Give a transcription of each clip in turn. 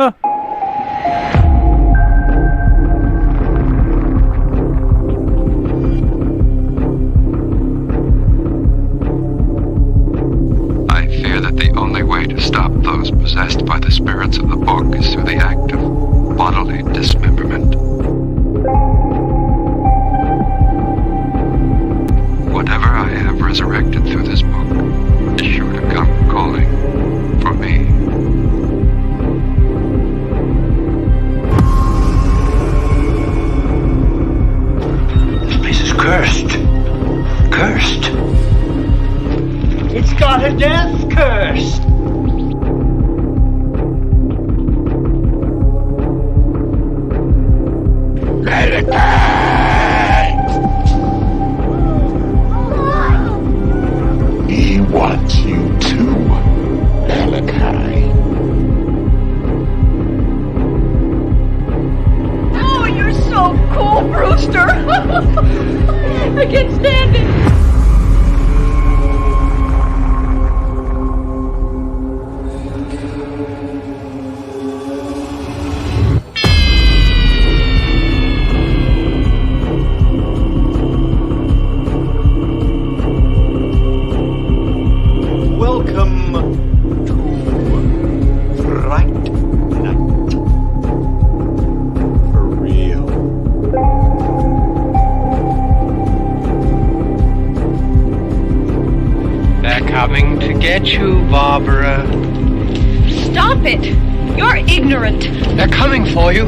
I fear that the only way to stop those possessed by the spirits of the book is through the act of bodily dismemberment. Whatever I have resurrected through this book is sure to come calling for me. This place is cursed. Cursed. It's got a death curse. He wants you too, Malachi. Oh, you're so cool, Brewster. I can't stand it. Welcome to Fright Night. For real. They're coming to get you, Barbara. Stop it. You're ignorant. They're coming for you.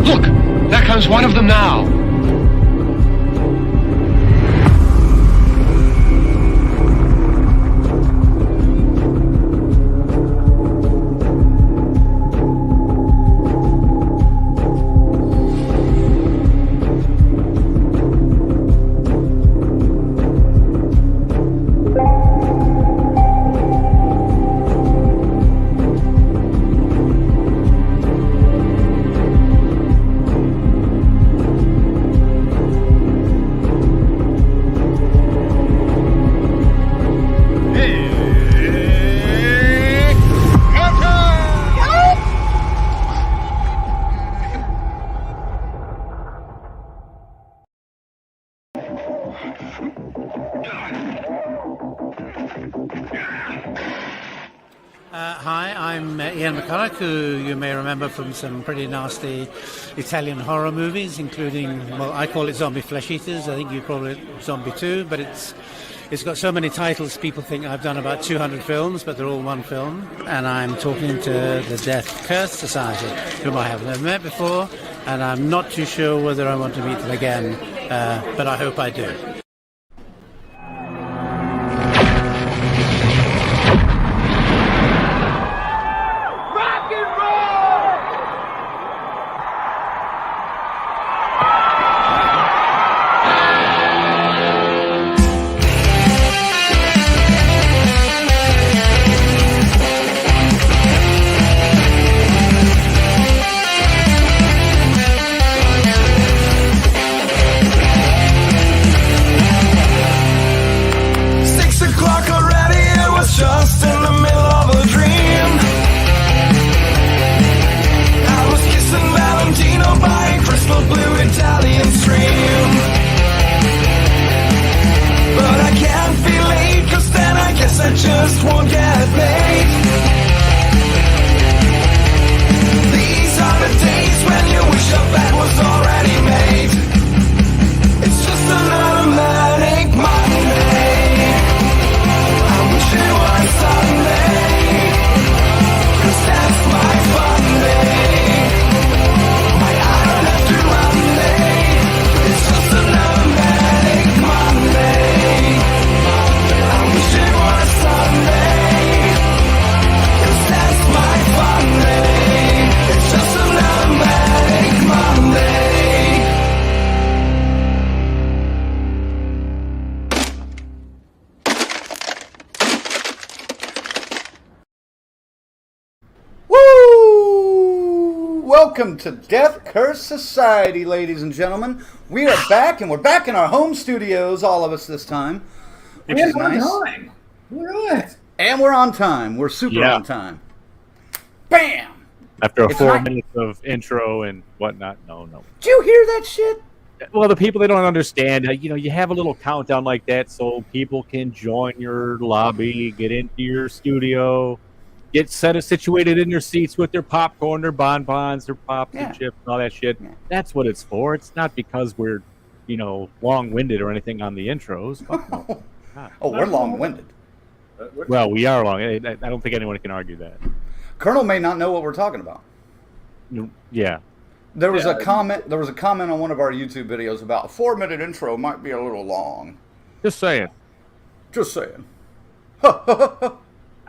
Look, there comes one of them now. Hi, I'm Ian McCulloch, who you may remember from some pretty nasty Italian horror movies, including, well, I call it Zombie Flesh Eaters. I think you call it Zombie 2, but it's got so many titles, people think I've done about 200 films, but they're all one film. And I'm talking to the Death Curse Society, whom I have never met before, and I'm not too sure whether I want to meet them again, but I hope I do. Just in the middle of a dream, I was kissing Valentino by a crystal blue Italian stream. But I can't be late, 'cause then I guess I just won't get paid. These are the days when you wish your bed was already made. It's just another manic Monday. It was Sunday, 'cause that's my fun day. I don't have to run day. It's just another manic Monday. I wish it was Sunday, 'cause that's my fun day. It's just another manic Monday. Welcome to Death Curse Society, ladies and gentlemen. We are back, and we're back in our home studios, all of us this time, which is nice. Time. All right. And we're on time. We're super on time. Bam! After It's 4 not- minutes of intro and whatnot, no. Did you hear that shit? Well, the people, they don't understand. You have a little countdown like that so people can join your lobby, get into your studio, get situated in their seats with their popcorn, their bonbons, their pops Yeah. and chips and all that shit. Yeah. That's what it's for. It's not because we're, long-winded or anything on the intros. Fuck no. Oh, we're long-winded. Well, we are long. I don't think anyone can argue that. Colonel may not know what we're talking about. Yeah. There was a comment. There was a comment on one of our YouTube videos about a 4-minute intro might be a little long. Just saying. Just saying. I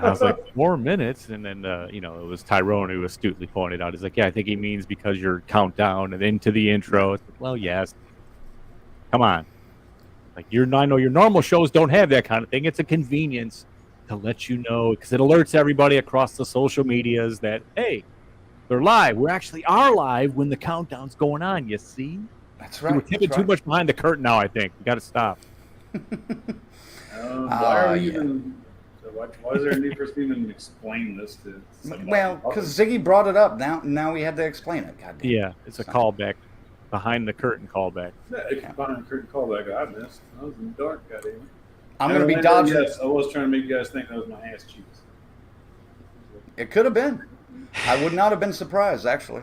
was like, 4 minutes, and then it was Tyrone who astutely pointed out. He's like, yeah, I think he means because you're countdown and into the intro. It's like, well, yes. Come on. Like I know your normal shows don't have that kind of thing. It's a convenience to let you know because it alerts everybody across the social medias that hey, they're live. We actually are live when the countdown's going on. You see? That's right. We're tipping too much behind the curtain now. I think we got to stop. Why are we even? Why is there a need for us to even explain this to somebody? Well, because Ziggy brought it up. Now we had to explain it. God damn. Yeah, it's a callback, behind the curtain callback. Yeah, behind the curtain callback I missed. I was in the dark, goddamn. I'm going to be dodging. Yes, I was trying to make you guys think that was my ass cheeks. It could have been. I would not have been surprised, actually.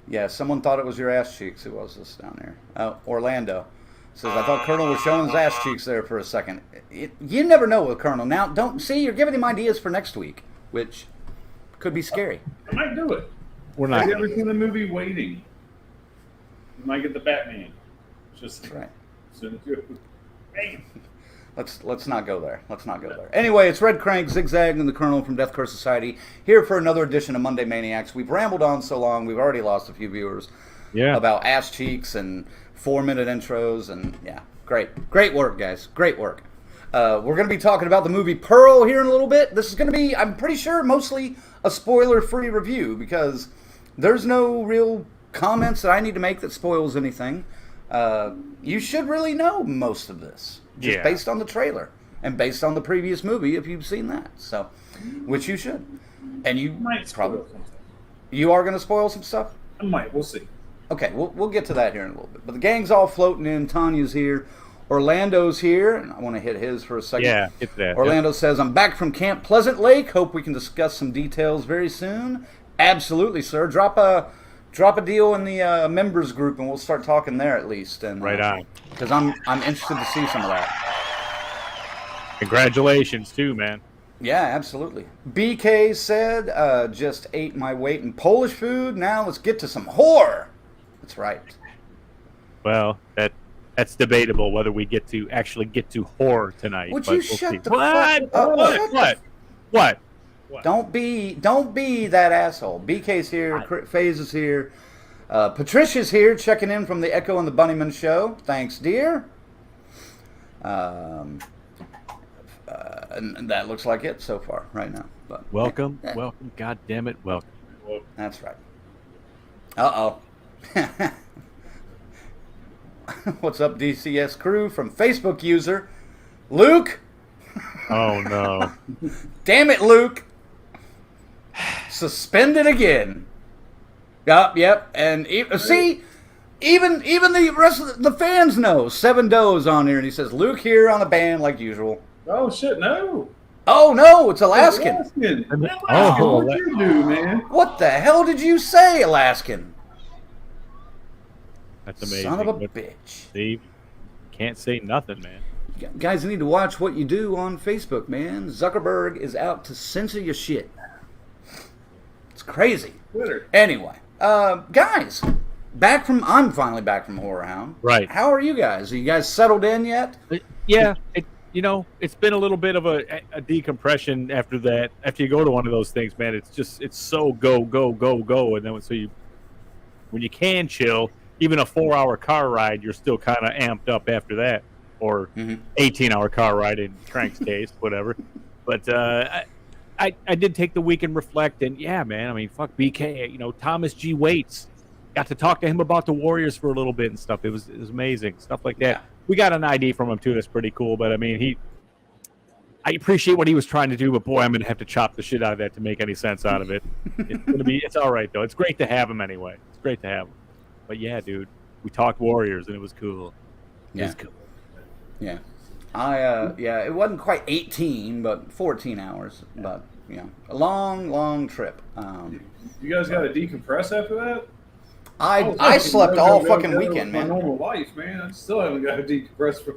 Yeah, someone thought it was your ass cheeks. Who was this down there? Oh, Orlando. Says, I thought Colonel was showing his ass cheeks there for a second. You never know with Colonel. Now, don't see, you're giving him ideas for next week, which could be scary. I might do it. We're not. Have you ever seen the movie Waiting? You might get the Batman. Just That's right. send it to you. Bam. Let's not go there. Let's not go there. Anyway, it's Red Crank, Zigzag, and the Colonel from Death Curse Society here for another edition of Monday Maniacs. We've rambled on so long, we've already lost a few viewers. Yeah. About ass cheeks and 4-minute intros, and yeah, great work, guys. Great work. We're going to be talking about the movie Pearl here in a little bit. This is going to be, I'm pretty sure, mostly a spoiler-free review because there's no real comments that I need to make that spoils anything. You should really know most of this. Just based on the trailer and based on the previous movie, if you've seen that. So, which you should. And you Might probably spoil something. you are going to spoil some stuff. I might. We'll see. Okay, we'll get to that here in a little bit. But the gang's all floating in. Tanya's here. Orlando's here, and I want to hit his for a second. Yeah, get that. Orlando says, "I'm back from Camp Pleasant Lake. Hope we can discuss some details very soon." Absolutely, sir. Drop a deal in the members group, and we'll start talking there at least. And Right on. because I'm interested to see some of that. Congratulations, too, man. Yeah, absolutely. BK said, "Just ate my weight in Polish food. Now let's get to some horror." That's right. Well, that's debatable whether we actually get to horror tonight. Would but you we'll shut see. the What? fuck up? What? Don't be that asshole. BK's here. FaZe is here. Patricia's here, checking in from the Echo and the Bunnyman show. Thanks, dear. And that looks like it so far right now. But Welcome, yeah, welcome, God damn it, welcome. that's right. Uh-oh. What's up, DCS crew? From Facebook user Luke. Oh no! Damn it, Luke. Suspended again. Yep. And see, even the rest of the fans know. 7 Does on here, and he says Luke here on the band like usual. Oh shit! No. Oh no, it's Alaskan. Man, Oh, what you do, man? What the hell did you say, Alaskan? That's amazing. Son of a But, bitch. Steve, can't say nothing, man. Guys, you need to watch what you do on Facebook, man. Zuckerberg is out to censor your shit. It's crazy. Twitter. Anyway, guys, I'm finally back from Horror Hound. Right. How are you guys? Are you guys settled in yet? Yeah, it's been a little bit of a decompression after that. After you go to one of those things, man, it's so go, and then when you can chill, even a 4-hour car ride, you're still kind of amped up after that, or 18-hour car ride in Crank's case, whatever. But I did take the week and reflect, and yeah, man, I mean, fuck BK, Thomas G. Waits. Got to talk to him about the Warriors for a little bit and stuff. It was amazing, stuff like that. Yeah. We got an ID from him too. That's pretty cool. But I mean, I appreciate what he was trying to do, but boy, I'm going to have to chop the shit out of that to make any sense out of it. It's all right though. It's great to have him anyway. It's great to have him. But yeah, dude, we talked Warriors and it was cool. Yeah. It was cool. Yeah. It wasn't quite 18, but 14 hours. But a long trip. You guys got to decompress after that? I slept all fucking weekend, man. My normal life, man. I still haven't got to decompress from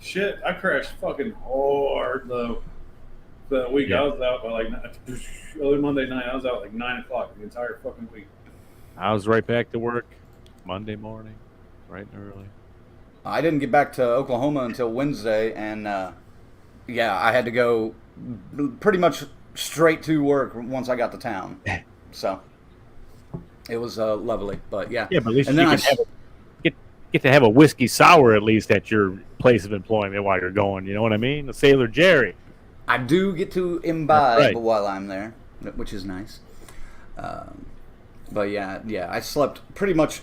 shit. I crashed fucking hard though. The week I was out by like early Monday night. I was out like 9 o'clock the entire fucking week. I was right back to work Monday morning, bright and early. I didn't get back to Oklahoma until Wednesday, and I had to go pretty much straight to work once I got to town. So it was lovely, but yeah. Yeah, but at least and you get to have a whiskey sour at least at your place of employment while you're going. You know what I mean? A Sailor Jerry. I do get to imbibe while I'm there, which is nice. But I slept pretty much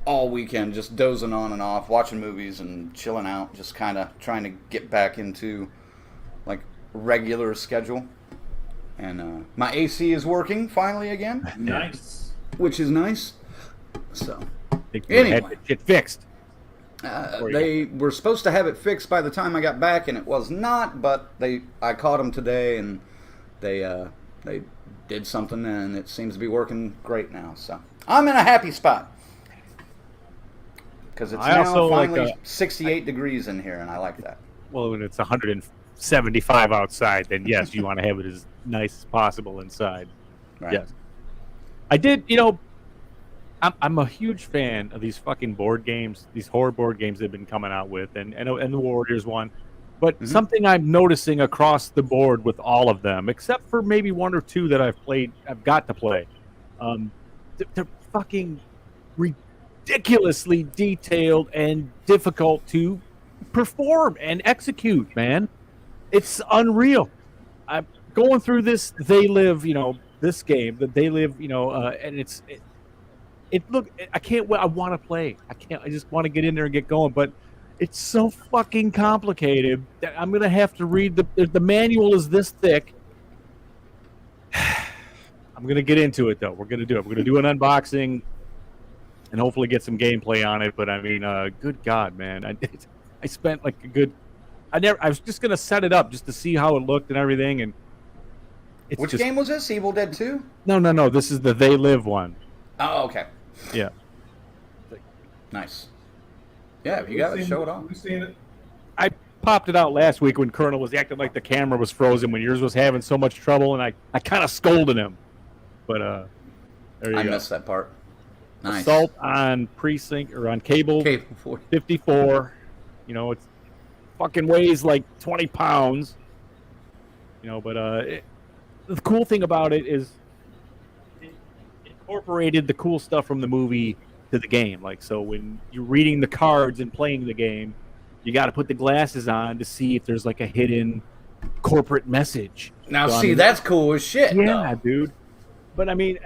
all weekend, just dozing on and off, watching movies and chilling out, just kind of trying to get back into like regular schedule. And my AC is working finally again. Nice. Which is nice. So anyway, had to get fixed. They were supposed to have it fixed by the time I got back, and it was not. But I caught them today, and they did something, and it seems to be working great now. So I'm in a happy spot because it's now finally 68 degrees in here, and I like that. Well, when it's 175 outside, then yes, you want to have it as nice as possible inside. Right. Yes. I did, I'm a huge fan of these fucking board games, these horror board games they've been coming out with, and the Warriors one. But something I'm noticing across the board with all of them, except for maybe one or two that I've got to play, they're fucking ridiculously detailed and difficult to perform and execute, man. It's unreal. I'm going through this They Live, this game that They Live, and I can't wait. I want to play. I just want to get in there and get going, but it's so fucking complicated that I'm going to have to read the manual is this thick. I'm going to get into it though. We're going to do it. We're going to do an unboxing and hopefully get some gameplay on it. But I mean, good God, man. I spent like I was just going to set it up just to see how it looked and everything. And which game was this? Evil Dead 2? No. This is the They Live one. Oh, okay. Yeah. Nice. Yeah, if you got it, show it off. We've seen it. I popped it out last week when Colonel was acting like the camera was frozen when yours was having so much trouble, and I kind of scolded him. But there you go. I missed that part. Nice. Assault on Precinct or on Cable 54. It's fucking weighs like 20 pounds. But the cool thing about it is it incorporated the cool stuff from the movie to the game. Like, so when you're reading the cards and playing the game, you got to put the glasses on to see if there's like a hidden corporate message. Now, that's cool as shit. Yeah, dude. But I mean,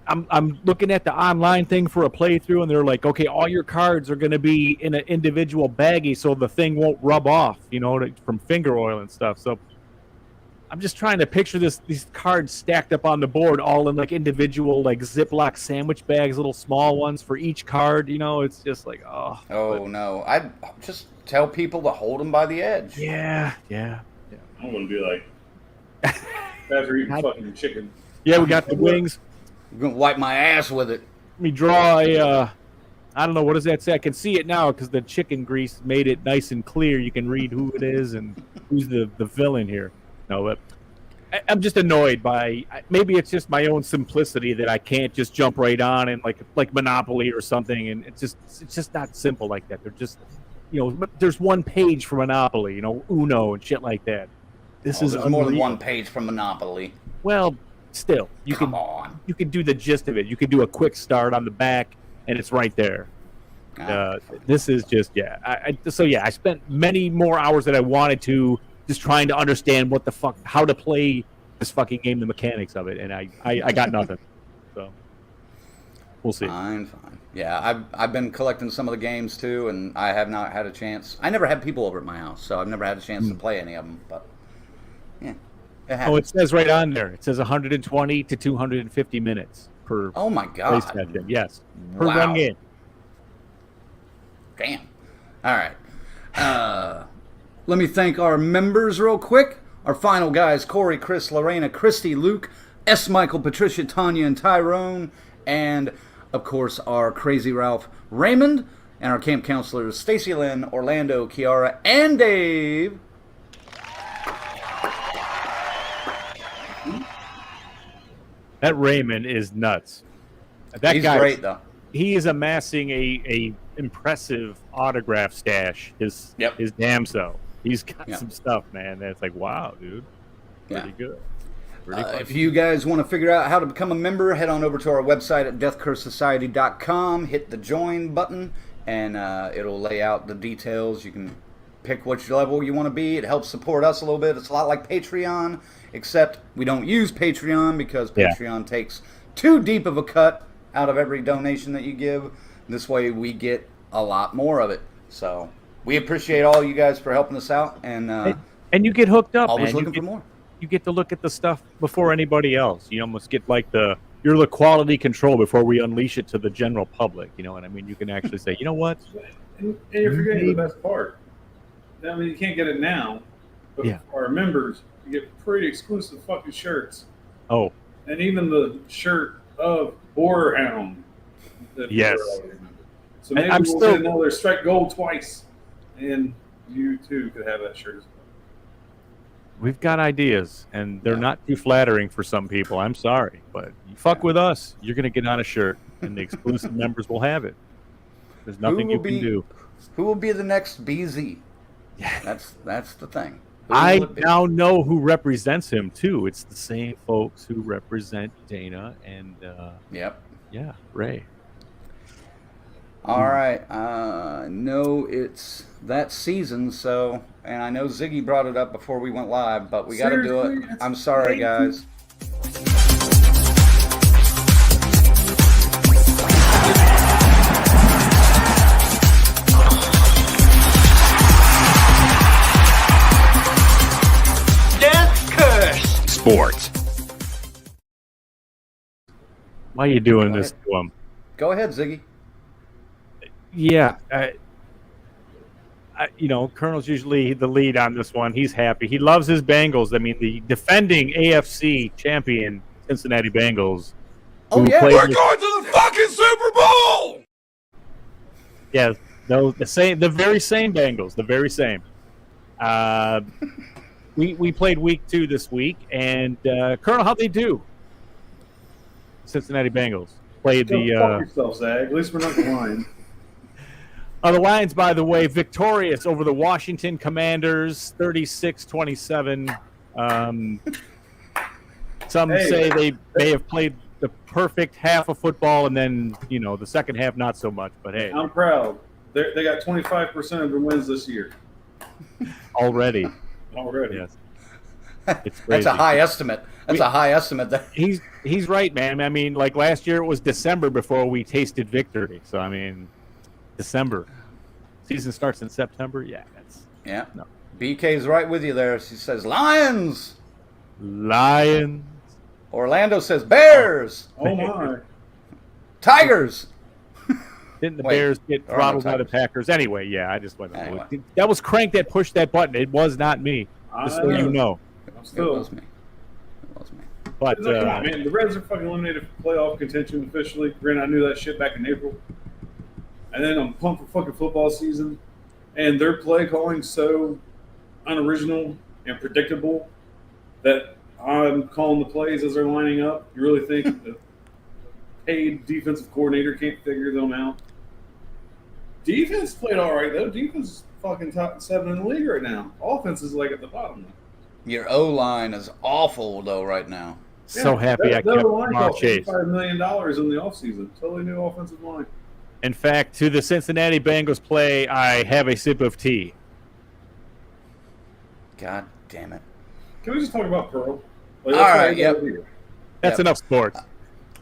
I'm looking at the online thing for a playthrough, and they're like, okay, all your cards are going to be in an individual baggie, so the thing won't rub off, from finger oil and stuff. So I'm just trying to picture these cards stacked up on the board, all in like individual like Ziploc sandwich bags, little small ones for each card. It's just like, no! I just tell people to hold them by the edge. Yeah. I'm gonna be like, after eating fucking chicken. Yeah, we got the wings. I'm gonna wipe my ass with it. Let me draw I don't know, what does that say? I can see it now because the chicken grease made it nice and clear. You can read who it is and who's the villain here. No, but I'm just annoyed by, maybe it's just my own simplicity that I can't just jump right on and like Monopoly or something, and it's just not simple like that. They're just, there's one page for Monopoly, Uno and shit like that. There's more than one page for Monopoly. Well, still, you can do the gist of it. You can do a quick start on the back, and it's right there. This is just I spent many more hours than I wanted to just trying to understand what the fuck, how to play this fucking game, the mechanics of it, and I got nothing. So we'll see. Fine. Yeah, I've been collecting some of the games too, and I have not had a chance. I never had people over at my house, so I've never had a chance to play any of them. But Yeah. It Oh, happens. it says right on there. It says 120 to 250 minutes per Oh my play God. session. Yes, per Wow. run game. Damn. All right. Let me thank our members real quick. Our final guys: Corey, Chris, Lorena, Christy, Luke, S. Michael, Patricia, Tanya, and Tyrone. And, of course, our Crazy Ralph, Raymond. And our camp counselors: Stacy Lynn, Orlando, Kiara, and Dave. That Raymond is nuts. That He's guy, great, though. He is amassing a impressive autograph stash. His damn self. He's got some stuff, man. That's like, wow, dude. Pretty good. If you guys want to figure out how to become a member, head on over to our website at deathcursesociety.com. Hit the join button, and it'll lay out the details. You can pick which level you want to be. It helps support us a little bit. It's a lot like Patreon, except we don't use Patreon because Patreon takes too deep of a cut out of every donation that you give. This way we get a lot more of it. So we appreciate all you guys for helping us out, and you get hooked up. Always man. looking for more. You get to look at the stuff before anybody else. You almost get like you're the quality control before we unleash it to the general public. You know what I mean? You can actually say, you know what? And you're forgetting the best part. I mean, you can't get it now, but for our members, you get pretty exclusive fucking shirts. Oh. And even the shirt of Borderhound. Yes. So maybe we'll get another strike gold twice, and you too could have that shirt as well. We've got ideas, and they're not too flattering for some people. I'm sorry, but you fuck with us, you're going to get on a shirt, and the exclusive members will have it. There's nothing you can do. Who will be the next BZ? That's the thing. I now know who represents him too. It's the same folks who represent Dana and Ray. All right. No, it's that season, so, and I know Ziggy brought it up before we went live, but we got to do it. I'm sorry, guys. Death Curse! Sports. Why are you doing this to him? Go ahead, Ziggy. Yeah, Colonel's usually the lead on this one. He's happy. He loves his Bengals. I mean, the defending AFC champion Cincinnati Bengals. Oh yeah, we're going to the fucking Super Bowl. Yeah, the very same Bengals, the very same. We played week 2 this week, and Colonel, how'd they do? Cincinnati Bengals played Fuck yourself, Zag. At least we're not the Lions. The Lions, by the way, victorious over the Washington Commanders, 36-27. Some say they may have played the perfect half of football, and then the second half not so much. But hey, I'm proud. They got 25% of their wins this year. Already. Yes. It's crazy. That's a high estimate. That's a high estimate. He's right, man. I mean, like last year it was December before we tasted victory. So I mean, December. Season starts in September. Yeah, no. BK's right with you there. She says Lions. Orlando says Bears. Oh my. Tigers. Didn't the Bears get throttled by the Packers? Anyway, yeah, I just went. That was Crank that pushed that button. It was not me. Just so you know. It was me. But come on, man, the Reds are fucking eliminated from playoff contention officially. Granted, I knew that shit back in April. And then I'm pumped for fucking football season. And their play calling so unoriginal and predictable that I'm calling the plays as they're lining up. You really think the paid defensive coordinator can't figure them out? Defense played all right, though. Defense is fucking top 7 in the league right now. Offense is like at the bottom. Your O-line is awful, though, right now. So happy I kept Jamar Chase. $5 million in the offseason. Totally new offensive line. In fact, to the Cincinnati Bengals play, I have a sip of tea. God damn it. Can we just talk about Pearl? All right, yep. That's enough sports.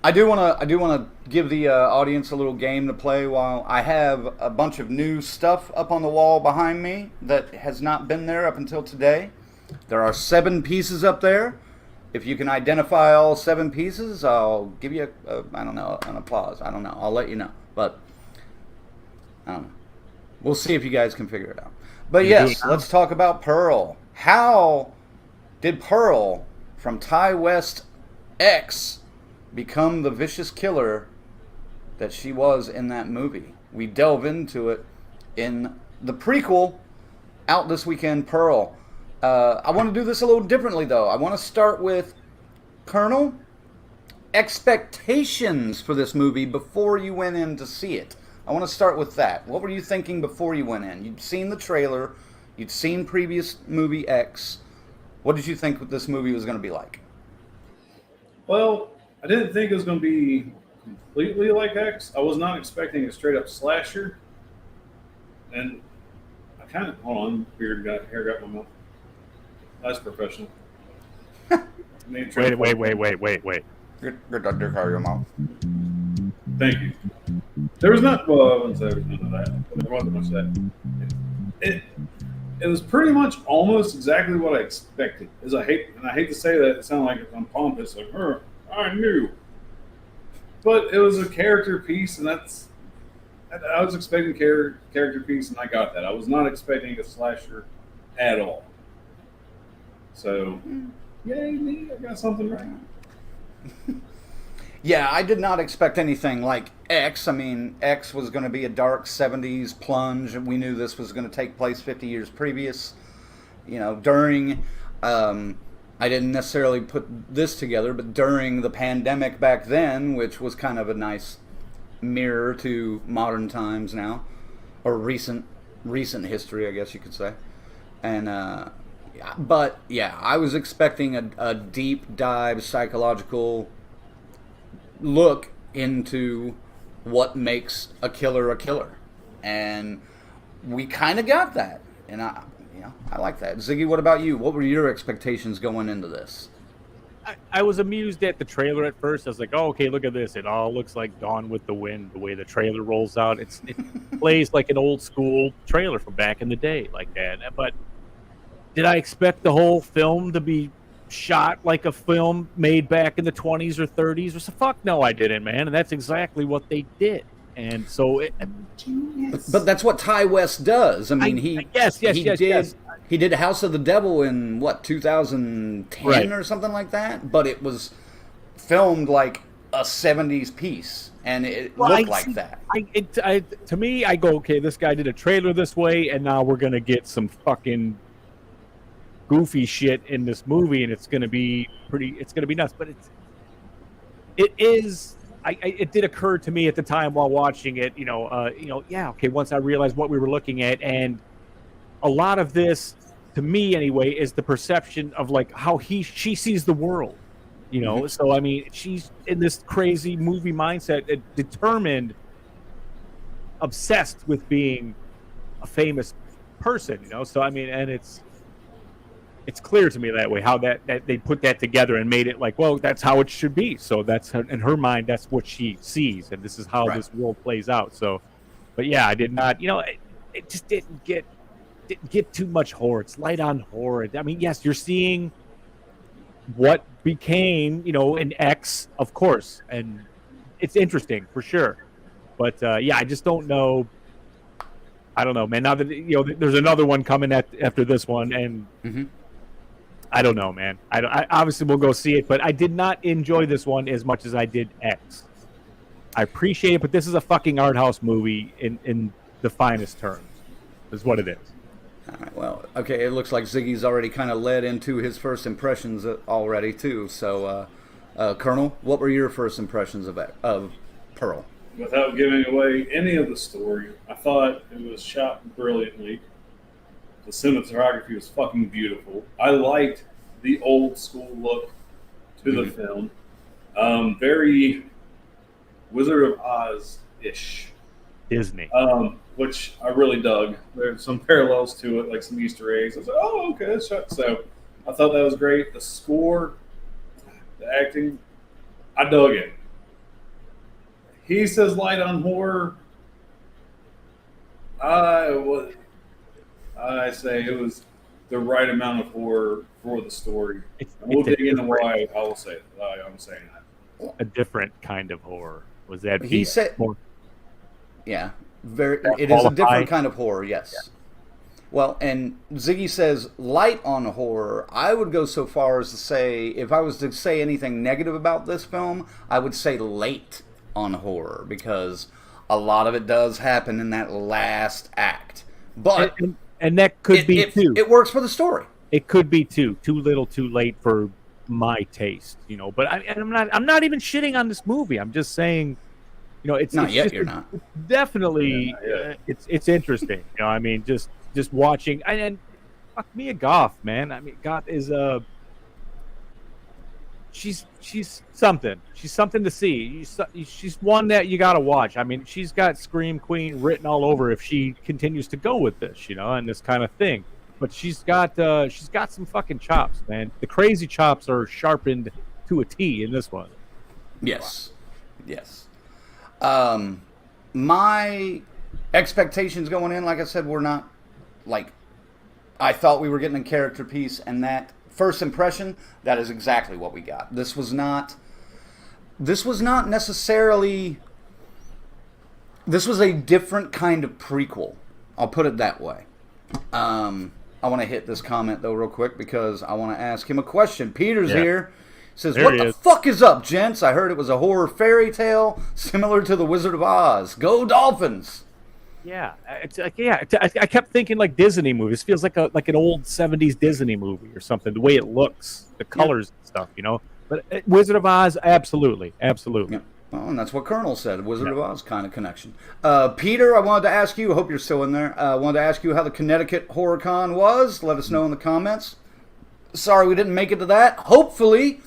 I do want to give the audience a little game to play while I have a bunch of new stuff up on the wall behind me that has not been there up until today. There are 7 pieces up there. If you can identify all 7 pieces, I'll give you I don't know, an applause. I don't know. I'll let you know. But I don't know. We'll see if you guys can figure it out. But yes, let's talk about Pearl. How did Pearl from Ty West X become the vicious killer that she was in that movie? We delve into it in the prequel out this weekend, Pearl. I want to do this a little differently, though. I want to start with Colonel, expectations for this movie before you went in to see it. I want to start with that. What were you thinking before you went in? You'd seen the trailer. You'd seen previous movie X. What did you think this movie was going to be like? Well, I didn't think it was going to be completely like X. I was not expecting a straight up slasher. And I kind of, hold on, beard got, hair got my mouth. That's professional. Wait. Good doctor, carry your mouth. Thank you. There was not, well, I wouldn't say there was none of that, but there wasn't much of that. It was pretty much almost exactly what I expected. I hate to say that, it sounds like I'm pompous, like, I knew. But it was a character piece, and I was expecting character piece, and I got that. I was not expecting a slasher at all. So, yay me, I got something right. Yeah, I did not expect anything like X. I mean, X was going to be a dark 70s plunge, and we knew this was going to take place 50 years previous. You know, during, I didn't necessarily put this together, but during the pandemic back then, which was kind of a nice mirror to modern times now, or recent history, I guess you could say. And, but yeah, I was expecting a deep dive psychological look into what makes a killer, and we kind of got that, and I like that. Ziggy, what about you? What were your expectations going into this? I was amused at the trailer at first. I was like, oh, okay, look at this. It all looks like Dawn with the Wind, the way the trailer rolls out. It plays like an old school trailer from back in the day, like that. But did I expect the whole film to be shot like a film made back in the 20s or 30s? Fuck no, I didn't, man. And that's exactly what they did. And so but that's what Ty West does. I mean, he did House of the Devil in what, 2010 right, or something like that, but it was filmed like a 70s piece, and it looked like that. To me, I go, okay, this guy did a trailer this way, and now we're gonna get some fucking goofy shit in this movie, and it's gonna be nuts. But it did occur to me at the time while watching it, yeah, okay, once I realized what we were looking at, and a lot of this, to me anyway, is the perception of like how she sees the world, Mm-hmm. So I mean, she's in this crazy movie mindset, determined, obsessed with being a famous person, so I mean, and it's clear to me that way, how that they put that together and made it like, well, that's how it should be. So that's in her mind, that's what she sees, and this is how this world plays out. So, but yeah, I did not, it just didn't get too much horror. It's light on horror. I mean, yes, you're seeing what became, an X, of course, and it's interesting for sure. But yeah, I just don't know. I don't know, man. Now that there's another one coming after this one, and. Mm-hmm. I don't know, man. I obviously will go see it, but I did not enjoy this one as much as I did X. I appreciate it, but this is a fucking art house movie in the finest terms, is what it is. All right, well, okay, it looks like Ziggy's already kind of led into his first impressions already, too. So, Colonel, what were your first impressions of Pearl? Without giving away any of the story, I thought it was shot brilliantly. The cinematography was fucking beautiful. I liked the old school look to the film. Very Wizard of Oz-ish. Disney. Which I really dug. There's some parallels to it, like some Easter eggs. I was like, oh, okay, that's shot. So I thought that was great. The score, the acting, I dug it. He says light on horror. I say it was the right amount of horror for the story. We'll dig into why. I will say it. I'm saying that. A different kind of horror. Was that he said? More, yeah, it is a different kind of horror. Yes. Yeah. Well, and Ziggy says light on horror. I would go so far as to say, if I was to say anything negative about this film, I would say late on horror, because a lot of it does happen in that last act. But and that could be too. It works for the story. It could be too little, too late for my taste, you know. But I'm not even shitting on this movie. I'm just saying, you know, it's not it's yet. Just, you're not. Definitely, it's interesting. You know, I mean, just watching and fuck Mia Goth, man. I mean, Goth is she's something. She's something to see. She's one that you got to watch. I mean, she's got Scream Queen written all over if she continues to go with this, you know, and this kind of thing. But she's got some fucking chops, man. The crazy chops are sharpened to a T in this one. Yes. Yes. My expectations going in, like I said, were not like I thought we were getting a character piece, and that first impression, that is exactly what we got. This was not necessarily. This was a different kind of prequel. I'll put it that way. I want to hit this comment though real quick because I want to ask him a question. Peter's here. Says, what the fuck is up, gents? I heard it was a horror fairy tale similar to The Wizard of Oz. Go Dolphins! Yeah, I kept thinking like Disney movies. It feels like an old 70s Disney movie or something. The way it looks, the colors and stuff, you know. But Wizard of Oz, absolutely. Yeah. Well, and that's what Colonel said. Wizard of Oz kind of connection. Peter, I wanted to ask you. I hope you're still in there. I wanted to ask you how the Connecticut Horror Con was. Let us know in the comments. Sorry we didn't make it to that. Hopefully,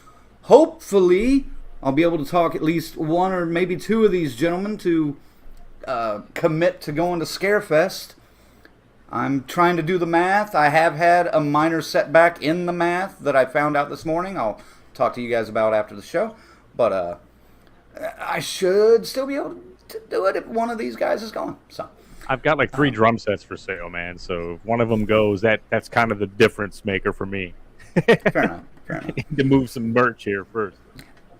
I'll be able to talk at least one or maybe two of these gentlemen to commit to going to Scarefest. I'm trying to do the math. I have had a minor setback in the math that I found out this morning. I'll talk to you guys about after the show. But I should still be able to do it if one of these guys is going. So I've got like 3 drum sets for sale, man. So if one of them goes, that's kind of the difference maker for me. Fair enough. To move some merch here first.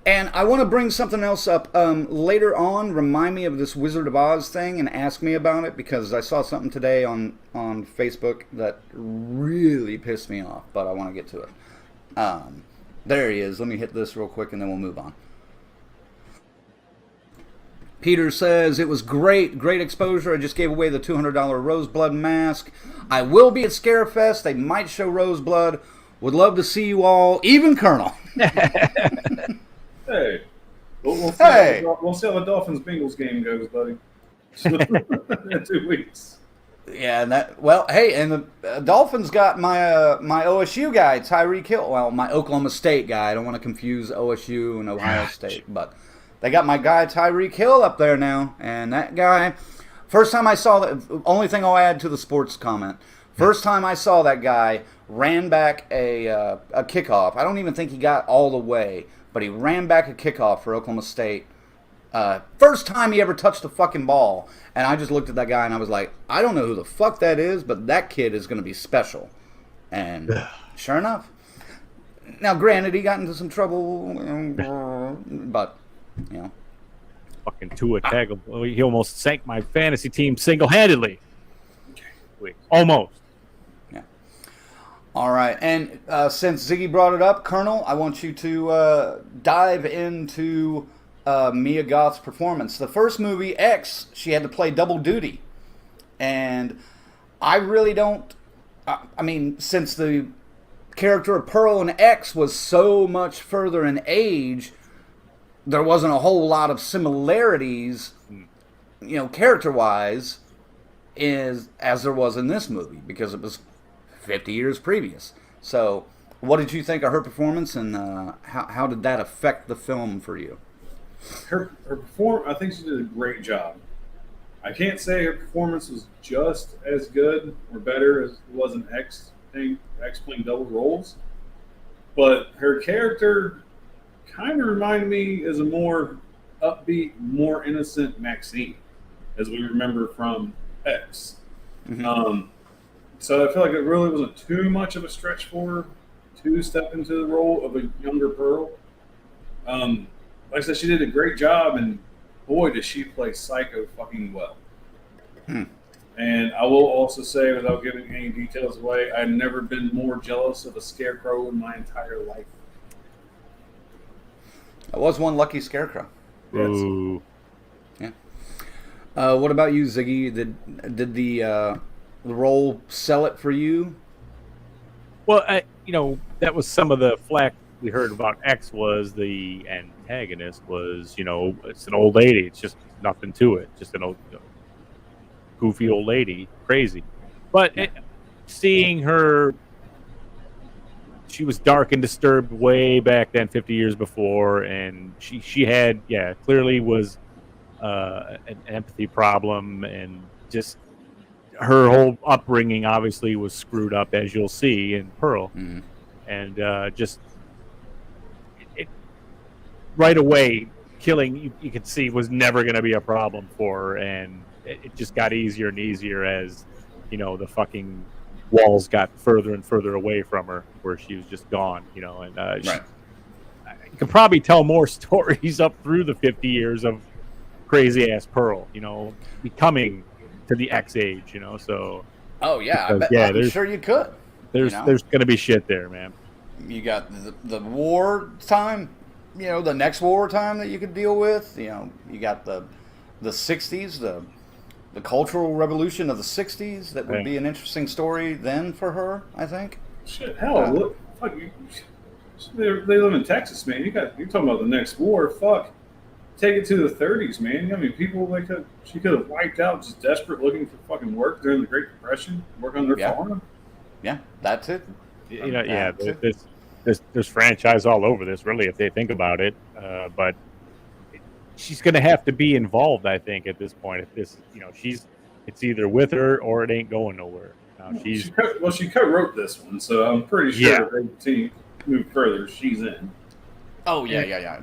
And I want to bring something else up later on. Remind me of this Wizard of Oz thing and ask me about it, because I saw something today on Facebook that really pissed me off, but I want to get to it. There he is. Let me hit this real quick and then we'll move on. Peter says, it was great exposure. I just gave away the $200 Roseblood mask. I will be at Scarefest. They might show Roseblood. Would love to see you all, even Colonel. Hey. We'll see how the Dolphins Bengals game goes, buddy. In 2 weeks. Yeah, and the Dolphins got my my OSU guy, Tyreek Hill. Well, my Oklahoma State guy. I don't want to confuse OSU and Ohio State, but they got my guy Tyreek Hill up there now, and that guy. First time I saw that, only thing I'll add to the sports comment. First time I saw that guy ran back a kickoff. I don't even think he got all the way, but he ran back a kickoff for Oklahoma State. First time he ever touched a fucking ball. And I just looked at that guy and I was like, I don't know who the fuck that is, but that kid is going to be special. And sure enough. Now, granted, he got into some trouble, but, you know. Fucking Tua Tagovailoa. He almost sank my fantasy team single-handedly. Almost. Yeah. All right. And since Ziggy brought it up, Colonel, I want you to dive into Mia Goth's performance. The first movie, X, she had to play double duty. And I really don't... I mean, since the character of Pearl in X was so much further in age, there wasn't a whole lot of similarities, you know, character-wise, as there was in this movie, because it was 50 years previous. So, what did you think of her performance, and how did that affect the film for you? Her I think she did a great job. I can't say her performance was just as good or better as it was in X playing double roles, but her character kind of reminded me as a more upbeat, more innocent Maxine, as we remember from X. Mm-hmm. So I feel like it really wasn't too much of a stretch for her to step into the role of a younger Pearl. Like I said, she did a great job, and boy, does she play Psycho fucking well. And I will also say, without giving any details away, I've never been more jealous of a scarecrow in my entire life. I was one lucky scarecrow. Ooh. Yeah. What about you, Ziggy? Did the role sell it for you? Well, that was some of the flack we heard about X. Was the antagonist was, it's an old lady. It's just nothing to it. Just an old, goofy old lady, crazy. But seeing her, she was dark and disturbed way back then, 50 years before, and she had, clearly was an empathy problem, and just her whole upbringing obviously was screwed up, as you'll see in Pearl. Mm-hmm. And just it right away, killing you could see was never going to be a problem for her, and it just got easier and easier as the fucking walls got further and further away from her, where she was just gone. And Right. you could probably tell more stories up through the 50 years of crazy ass Pearl, becoming to the X age, So Oh yeah, because, I'm sure you could. There's going to be shit there, man. You got the war time, the next war time that you could deal with. You got the 60s, the cultural revolution of the 60s. That would be an interesting story then for her, I think. Shit, hell, look, fuck, they live in Texas, man. You're talking about the next war. Fuck, take it to the 30s, man. I mean, people she could have wiped out, just desperate, looking for fucking work during the Great Depression, work on their farm. Yeah, that's it. There's franchise all over this, really, if they think about it. But she's going to have to be involved, I think, at this point. If this, it's either with her or it ain't going nowhere. She co-wrote this one, so I'm pretty sure if they continue to move further, she's in. Oh yeah.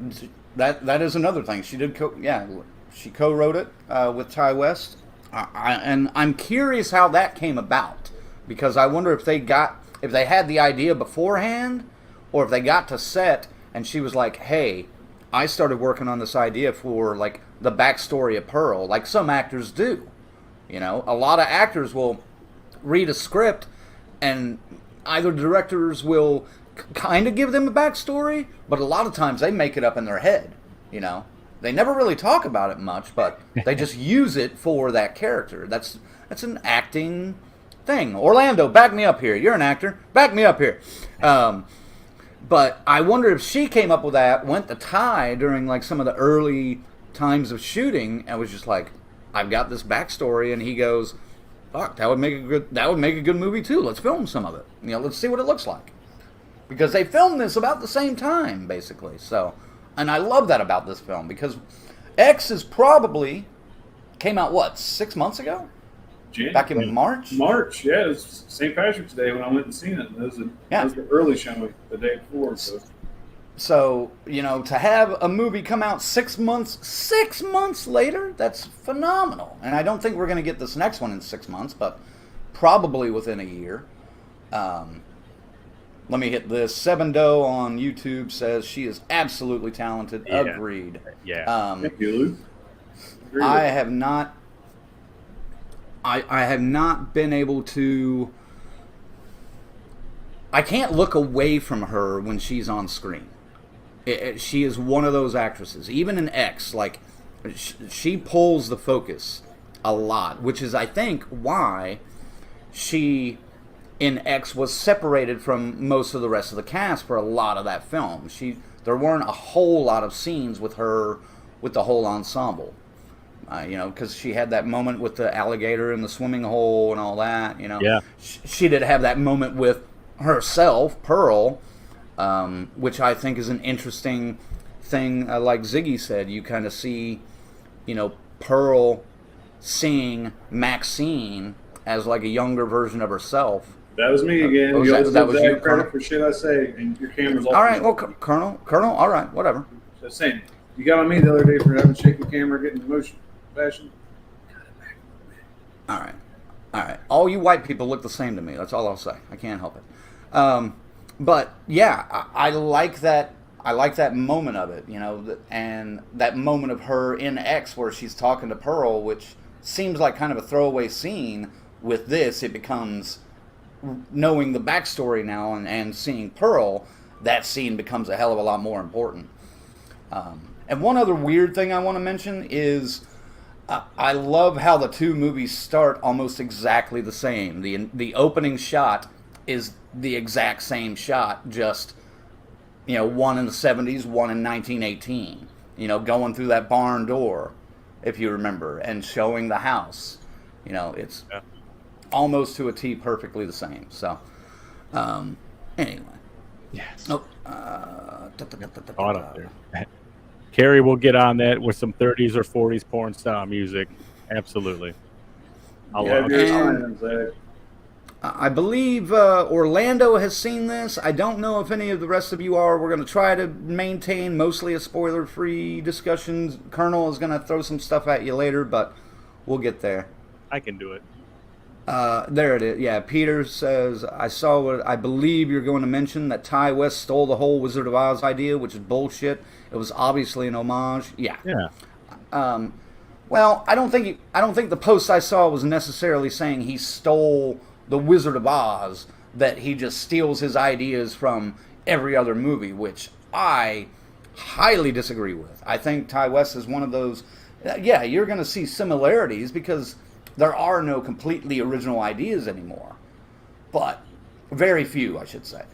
That is another thing. She did she co-wrote it with Ty West, and I'm curious how that came about, because I wonder if they had the idea beforehand, or if they got to set and she was like, "Hey, I started working on this idea for like the backstory of Pearl," like some actors do. A lot of actors will read a script, and either directors will kind of give them a backstory, but a lot of times they make it up in their head. They never really talk about it much, but they just use it for that character. That's an acting thing. Orlando, back me up here. You're an actor. Back me up here. But I wonder if she came up with that, went to Ty during like some of the early times of shooting, and was just like, "I've got this backstory," and he goes, "Fuck, that would make a good movie too. Let's film some of it. Let's see what it looks like." Because they filmed this about the same time, basically. So, and I love that about this film, because X is probably came out 6 months ago? Back in March? March, yeah. It was St. Patrick's Day when I went and seen it. It was the early showing the day before. So, to have a movie come out 6 months later, that's phenomenal. And I don't think we're going to get this next one in 6 months, but probably within a year. Let me hit this. Seven Doe on YouTube says she is absolutely talented. Yeah. Agreed. Yeah. Thank you, Luke. I have not been able to. I can't look away from her when she's on screen. She is one of those actresses. Even in X, like she pulls the focus a lot, which is, I think, why she in X was separated from most of the rest of the cast for a lot of that film. There weren't a whole lot of scenes with her with the whole ensemble. Because she had that moment with the alligator in the swimming hole and all that. Yeah. She did have that moment with herself, Pearl, which I think is an interesting thing. Like Ziggy said, you kind of see, Pearl seeing Maxine as like a younger version of herself. That was me again. That was you, Colonel, for shit I say, and your camera's off. All right, well, Colonel, all right, whatever. Just saying, you got on me the other day for having shaky camera, getting emotion, passion. All right. all you white people look the same to me. That's all I'll say. I can't help it. But yeah, I like that. I like that moment of it, and that moment of her in X where she's talking to Pearl, which seems like kind of a throwaway scene. With this, it becomes, knowing the backstory now and seeing Pearl, that scene becomes a hell of a lot more important. And one other weird thing I want to mention is I love how the two movies start almost exactly the same. The opening shot is the exact same shot, just one in the 70s, one in 1918. Going through that barn door, if you remember, and showing the house. It's almost to a T, perfectly the same. So, anyway. Yes. Oh, up there. Carrie will get on that with some 30s or 40s porn style music. Absolutely. I believe Orlando has seen this. I don't know if any of the rest of you are. We're going to try to maintain mostly a spoiler-free discussion. Colonel is going to throw some stuff at you later, but we'll get there. I can do it. There it is. Yeah, Peter says, I saw what I believe you're going to mention, that Ty West stole the whole Wizard of Oz idea, which is bullshit. It was obviously an homage. Yeah. Well, I don't think the post I saw was necessarily saying he stole the Wizard of Oz, that he just steals his ideas from every other movie, which I highly disagree with. I think Ty West is one of those, you're going to see similarities because there are no completely original ideas anymore. But, very few, I should say.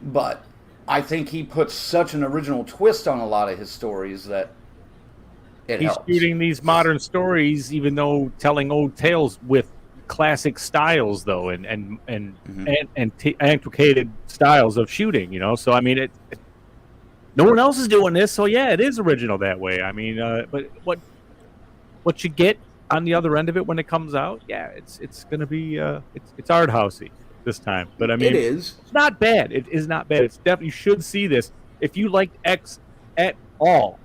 But I think he puts such an original twist on a lot of his stories that it He's helps. shooting these modern stories, even though telling old tales with classic styles, though, and antiquated styles of shooting. So I mean, no one else is doing this, so yeah, it is original that way. I mean, but what you get on the other end of it when it comes out, it's gonna be it's art housey this time. But I mean, it is. It's not bad. It is not bad. It's definitely, you should see this if you liked X at all.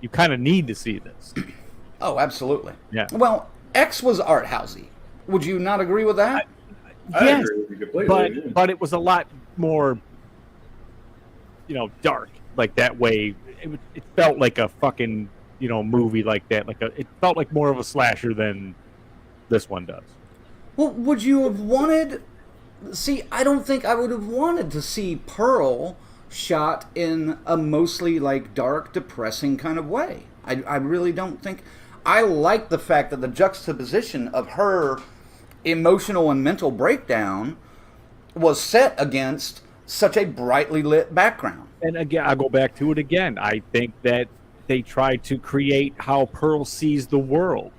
You kind of need to see this. Oh, absolutely. Yeah. Well, X was art housey. Would you not agree with that? I agree with you completely. But it was a lot more, dark. Like that way, it felt like a fucking movie like that. It felt like more of a slasher than this one does. Well, would you have wanted? See, I don't think I would have wanted to see Pearl shot in a mostly dark, depressing kind of way. I really don't think. I like the fact that the juxtaposition of her emotional and mental breakdown was set against such a brightly lit background. And again, I'll go back to it again. I think that they tried to create how Pearl sees the world.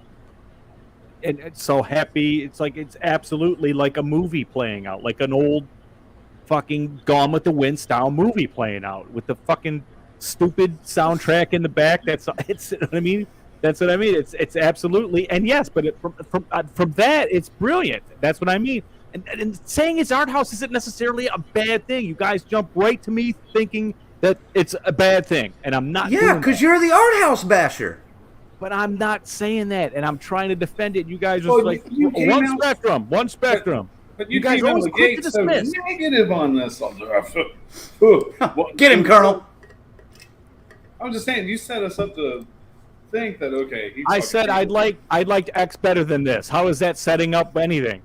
And it's so happy. It's absolutely like a movie playing out, like an old fucking Gone with the Wind style movie playing out with the fucking stupid soundtrack in the back. It's what I mean. That's what I mean. It's absolutely, and yes, but from that, it's brilliant. That's what I mean. And saying it's art house isn't necessarily a bad thing. You guys jump right to me thinking that it's a bad thing, and I'm not. Yeah, because you're the art house basher. But I'm not saying that, and I'm trying to defend it. You guys are one spectrum. But you guys came out always the quick gate to so dismiss. negative on this. Get him, Colonel. I'm just saying, you set us up to think that I said I'd liked X better than this. How is that setting up anything?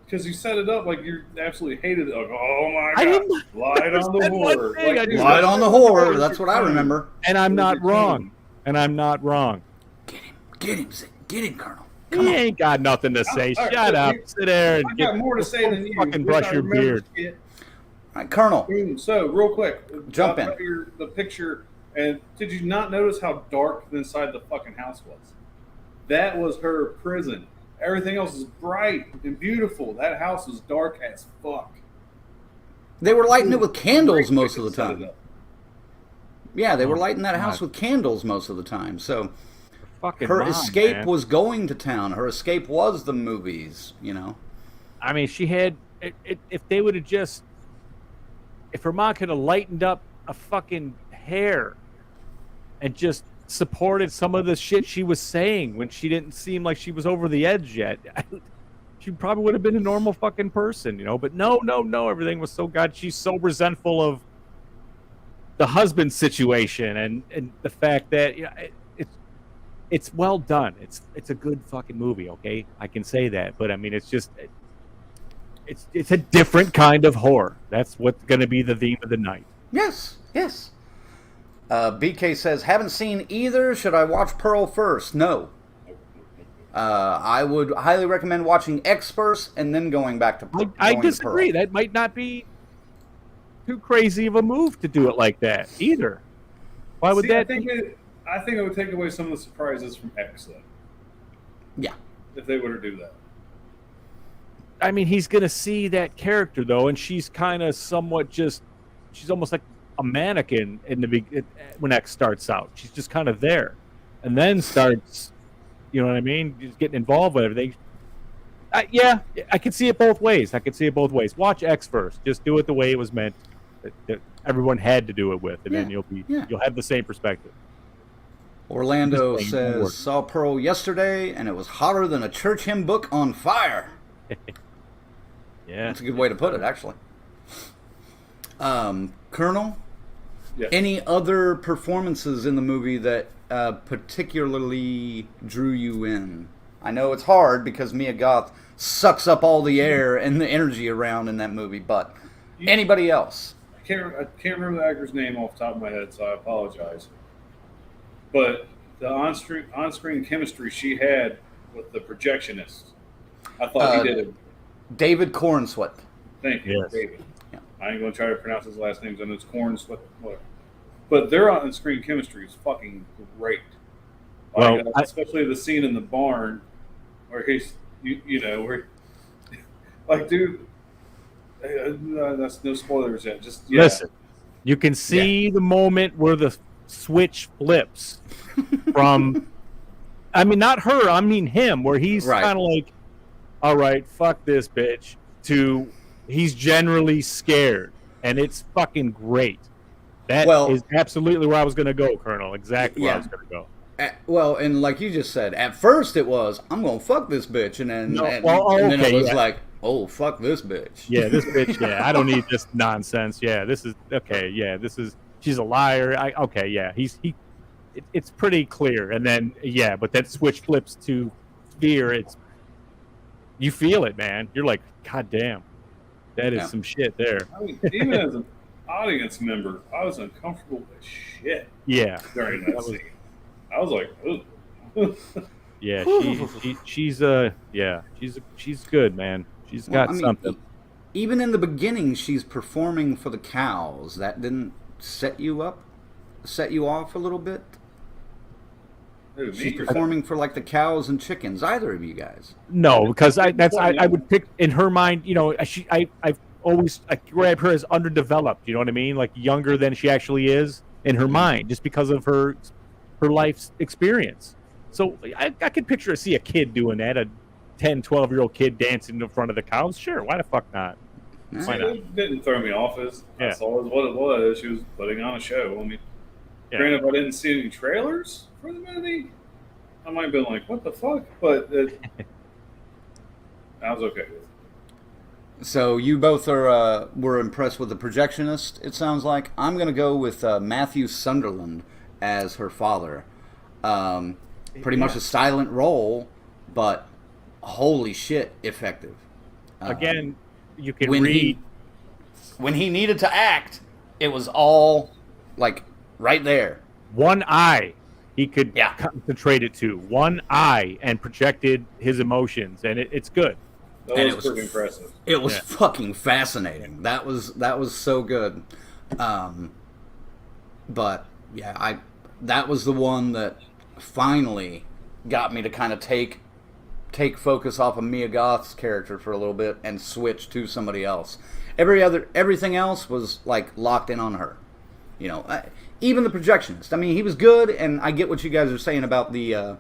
Because you set it up like you absolutely hated it. Like, oh my I god, didn't- light on the horror. Light on the horror. That's what I remember. And I'm not wrong. Get him, Colonel. He ain't got nothing to say. Shut up. Sit there and I got more to say than you. fucking brush your beard. All right, Colonel. So, real quick, Jump in. The picture, and did you not notice how dark inside the fucking house was? That was her prison. Everything else is bright and beautiful. That house was dark as fuck. They were lighting it with candles most of the time. Yeah, they were lighting that house with candles most of the time. So her escape was going to town. Her escape was the movies, I mean, she had... If they would have just... If her mom could have lightened up a fucking hair and just supported some of the shit she was saying when she didn't seem like she was over the edge yet. she probably would have been a normal fucking person, But no, everything was so God. She's so resentful of the husband situation and the fact that it's well done. It's a good fucking movie. Okay, I can say that, but I mean, it's just it's a different kind of horror. That's what's going to be the theme of the night. Yes. BK says, haven't seen either. Should I watch Pearl first? No. I would highly recommend watching X first and then going back to Pearl. I disagree. That might not be too crazy of a move to do it like that either. Why would that? I think it would take away some of the surprises from X, though. Yeah. If they were to do that. I mean, he's going to see that character, though, and she's kind of somewhat she's almost like a mannequin when X starts out. She's just kind of there. And then starts, you know what I mean? Just getting involved with everything. Yeah, I can see it both ways. Watch X first. Just do it the way it was meant. That everyone had to do it with, and then you'll have the same perspective. Orlando says, saw Pearl yesterday, and it was hotter than a church hymn book on fire. Yeah. That's a good way to put it, actually. Colonel, yes. Any other performances in the movie that particularly drew you in? I know it's hard because Mia Goth sucks up all the air and the energy around in that movie, but anybody else? I can't remember the actor's name off the top of my head, so I apologize. But the on-screen chemistry she had with the projectionist, I thought he did it. David Cornswet. Thank you, yes. David. Yeah. I ain't going to try to pronounce his last name, and it's Cornswet. But their on-screen chemistry is fucking great. Well, especially the scene in the barn where he's, where, like, dude, that's no spoilers yet. Just listen. You can see the moment where the switch flips from, I mean, not her, I mean him, where he's kind of like, all right, fuck this bitch, to he's generally scared, and it's fucking great. That is absolutely where I was going to go, Colonel. Exactly where I was going to go. And like you just said, at first it was, I'm going to fuck this bitch, and then, then it was like, oh, fuck this bitch. Yeah, this bitch, I don't need this nonsense. Yeah, this is, she's a liar. It's pretty clear. And then, but that switch flips to fear. You feel it, man. You're like, God damn, that is some shit there. I mean, even as an audience member, I was uncomfortable as shit. Yeah. During that scene. I was like, ooh. Yeah, she's good, man. She's got something. Even in the beginning, she's performing for the cows. That didn't set you off a little bit? She's performing for like the cows and chickens. Either of you guys? No, because I would pick in her mind. I grab her as underdeveloped. You know what I mean? Like younger than she actually is in her mind, just because of her life's experience. So I could see a kid doing that, a 10, 12-year-old kid dancing in front of the cows. Sure, why the fuck not? Why not? It didn't throw me off. I saw what it was. She was putting on a show. I mean, granted, if I didn't see any trailers for the movie, I might have been like, what the fuck? But I was okay with it. So you both were impressed with the projectionist, it sounds like. I'm going to go with Matthew Sunderland as her father. Pretty much a silent role, but holy shit, effective. Again, you can read. When he needed to act, it was all, like, right there. One eye, he could concentrate it to. One eye, and projected his emotions, and it's good. That was pretty impressive. It was fucking fascinating. That was so good. But, that was the one that finally got me to kind of take focus off of Mia Goth's character for a little bit and switch to somebody else. Everything else was like locked in on her. Even the projectionist. I mean, he was good, and I get what you guys are saying about the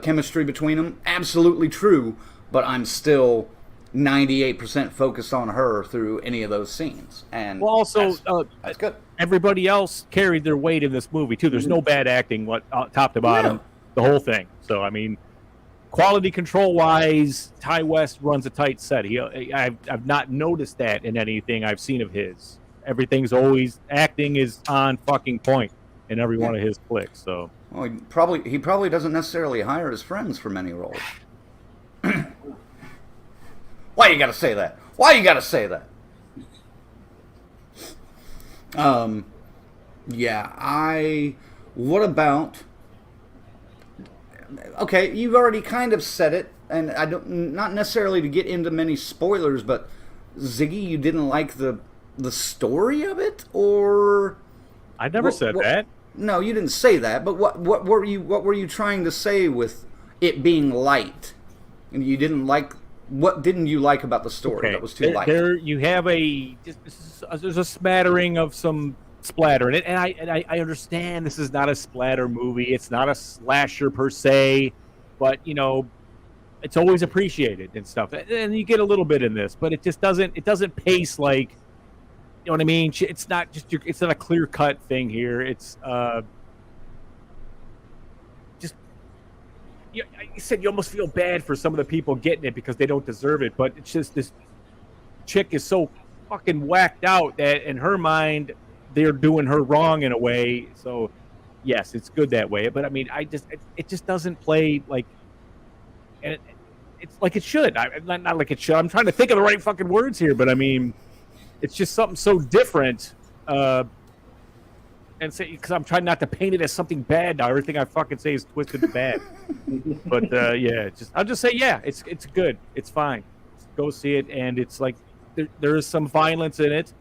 chemistry between them. Absolutely true, but I'm still 98% focused on her through any of those scenes. And that's good. Everybody else carried their weight in this movie too. There's no bad acting, top to bottom, the whole thing. So I mean, quality control wise, Ty West runs a tight set. I've not noticed that in anything I've seen of his. Everything's always acting is on fucking point in every one of his flicks. So Well, he probably doesn't necessarily hire his friends for many roles. Why you gotta say that? Why you gotta say that? Yeah, what about... Okay, you've already kind of said it, and I don't, not necessarily to get into many spoilers, but Ziggy, you didn't like the story of it, or... I never said that. No, you didn't say that, but what were you trying to say with it being light? And you didn't like... What didn't you like about the story that was too light? There you have there's a smattering of some splatter in it, and I understand this is not a splatter movie. It's not a slasher per se, but it's always appreciated and stuff. And you get a little bit in this, but it just doesn't pace like, you know what I mean? It's not a clear cut thing here. It's you said you almost feel bad for some of the people getting it because they don't deserve it, but it's just this chick is so fucking whacked out that in her mind they're doing her wrong in a way. So yes, it's good that way, but I mean, it just doesn't play like, and it's like it should. Not like it should. I'm trying to think of the right fucking words here, but I mean, it's just something so different. And say, because I'm trying not to paint it as something bad now. Everything I fucking say is twisted and bad. But yeah, I'll just say, yeah, it's good. It's fine. Go see it, and it's like there is some violence in it.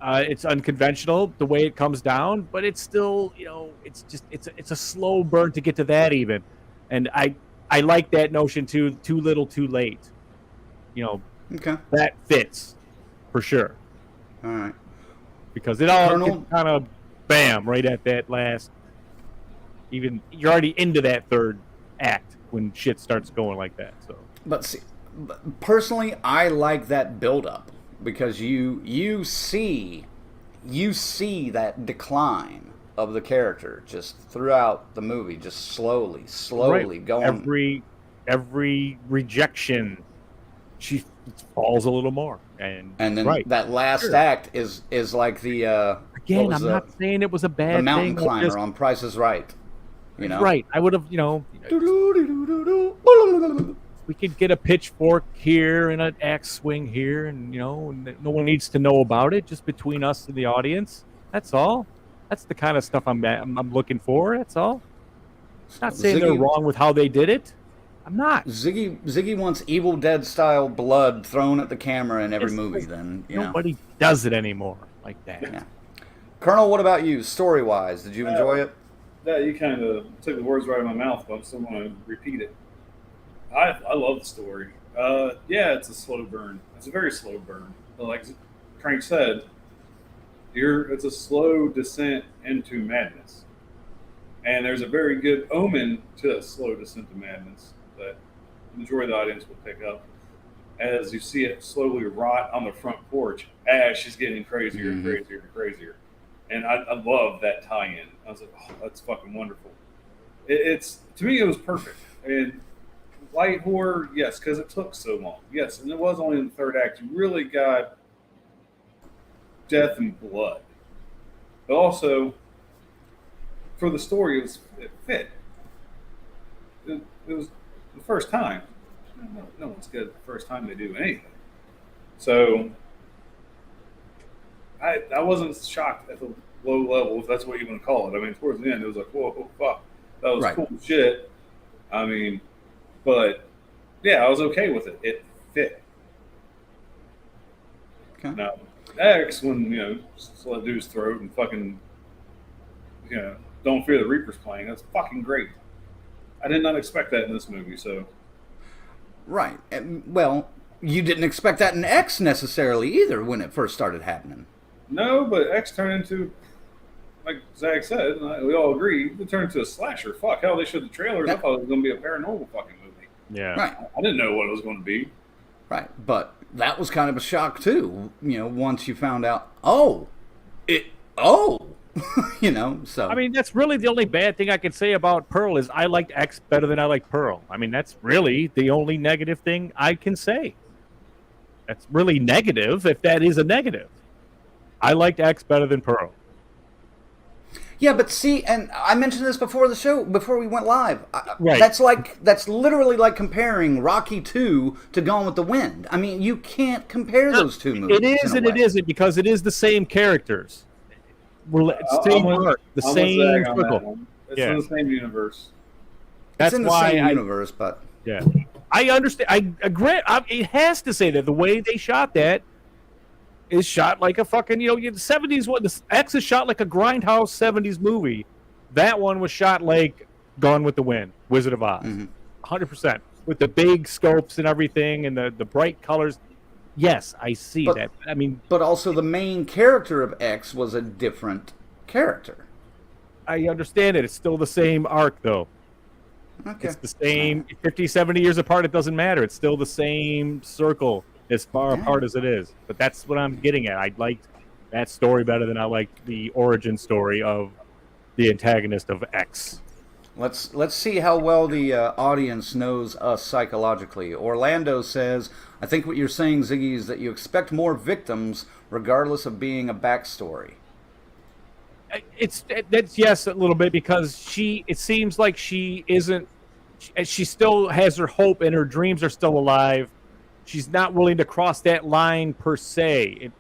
It's unconventional the way it comes down, but it's still, it's a slow burn to get to that even. And I like that notion too. Too little, too late. Okay. That fits for sure. All right. Because it all kind of. Bam! Right at that last. Even you're already into that third act when shit starts going like that. So, but personally, I like that build up because you see that decline of the character just throughout the movie, just slowly right. going. Every rejection, she falls a little more, and then that last act is like the. Again, I'm not saying it was a bad the mountain thing. climber on Price is Right. Right. I would have, we could get a pitchfork here and an axe swing here, and no one needs to know about it. Just between us and the audience. That's all. That's the kind of stuff I'm looking for. That's all. Not saying they're wrong with how they did it. I'm not. Ziggy wants Evil Dead style blood thrown at the camera in every movie. Then nobody does it anymore like that. Yeah. Colonel, what about you? Story wise, did you enjoy it? Yeah, you kind of took the words right out of my mouth, but I still want to repeat it. I love the story. Yeah, it's a slow burn. It's a very slow burn. But like Crank said, it's a slow descent into madness. And there's a very good omen to a slow descent to madness that the majority of the audience will pick up as you see it slowly rot on the front porch as she's getting crazier and crazier and crazier. And I love that tie-in. I was like, oh, that's fucking wonderful. It's to me, it was perfect. And light horror, yes, because it took so long. Yes, and it was only in the third act. You really got death and blood. But also, for the story, it fit. It was the first time. No one's good the first time they do anything. So I wasn't shocked at the low level, if that's what you want to call it. I mean, towards the end, it was like, whoa, fuck. That was cool shit. I mean, but yeah, I was okay with it. It fit. Okay. Now, X, when, slit dude's throat and fucking, Don't Fear the Reaper's playing, that's fucking great. I did not expect that in this movie, so. Right. Well, you didn't expect that in X necessarily either when it first started happening. No, but X turned into, like Zach said, and we all agree, it turned into a slasher. Fuck, hell, they showed the trailers. I thought it was going to be a paranormal fucking movie. Yeah. Right. I didn't know what it was going to be. Right. But that was kind of a shock, too, once you found out, So I mean, that's really the only bad thing I can say about Pearl is I liked X better than I liked Pearl. I mean, that's really the only negative thing I can say. That's really negative if that is a negative. I liked X better than Pearl. Yeah, but see, and I mentioned this before the show, before we went live. Right. That's literally like comparing Rocky 2 to Gone with the Wind. I mean, you can't compare those two movies. It is and it isn't because it is the same characters. Same arc, the same circle. It's in the same universe. It's in the same universe, but yeah, I understand. I agree. It has to say that the way they shot that is shot like a fucking the 70s one. The X is shot like a grindhouse 70s movie. That one was shot like Gone with the Wind, Wizard of Oz, 100% with the big scopes and everything and the bright colors. Yes, I see that. I mean, but also the main character of X was a different character. I understand it. It's still the same arc, though. Okay. It's the same 50, 70 years apart. It doesn't matter. It's still the same circle as far apart as it is. But that's what I'm getting at. I liked that story better than I liked the origin story of the antagonist of X. Let's see how well the audience knows us psychologically. Orlando says, I think what you're saying, Ziggy, is that you expect more victims regardless of being a backstory. That's yes, a little bit, because it seems like she still has her hope and her dreams are still alive. She's not willing to cross that line per se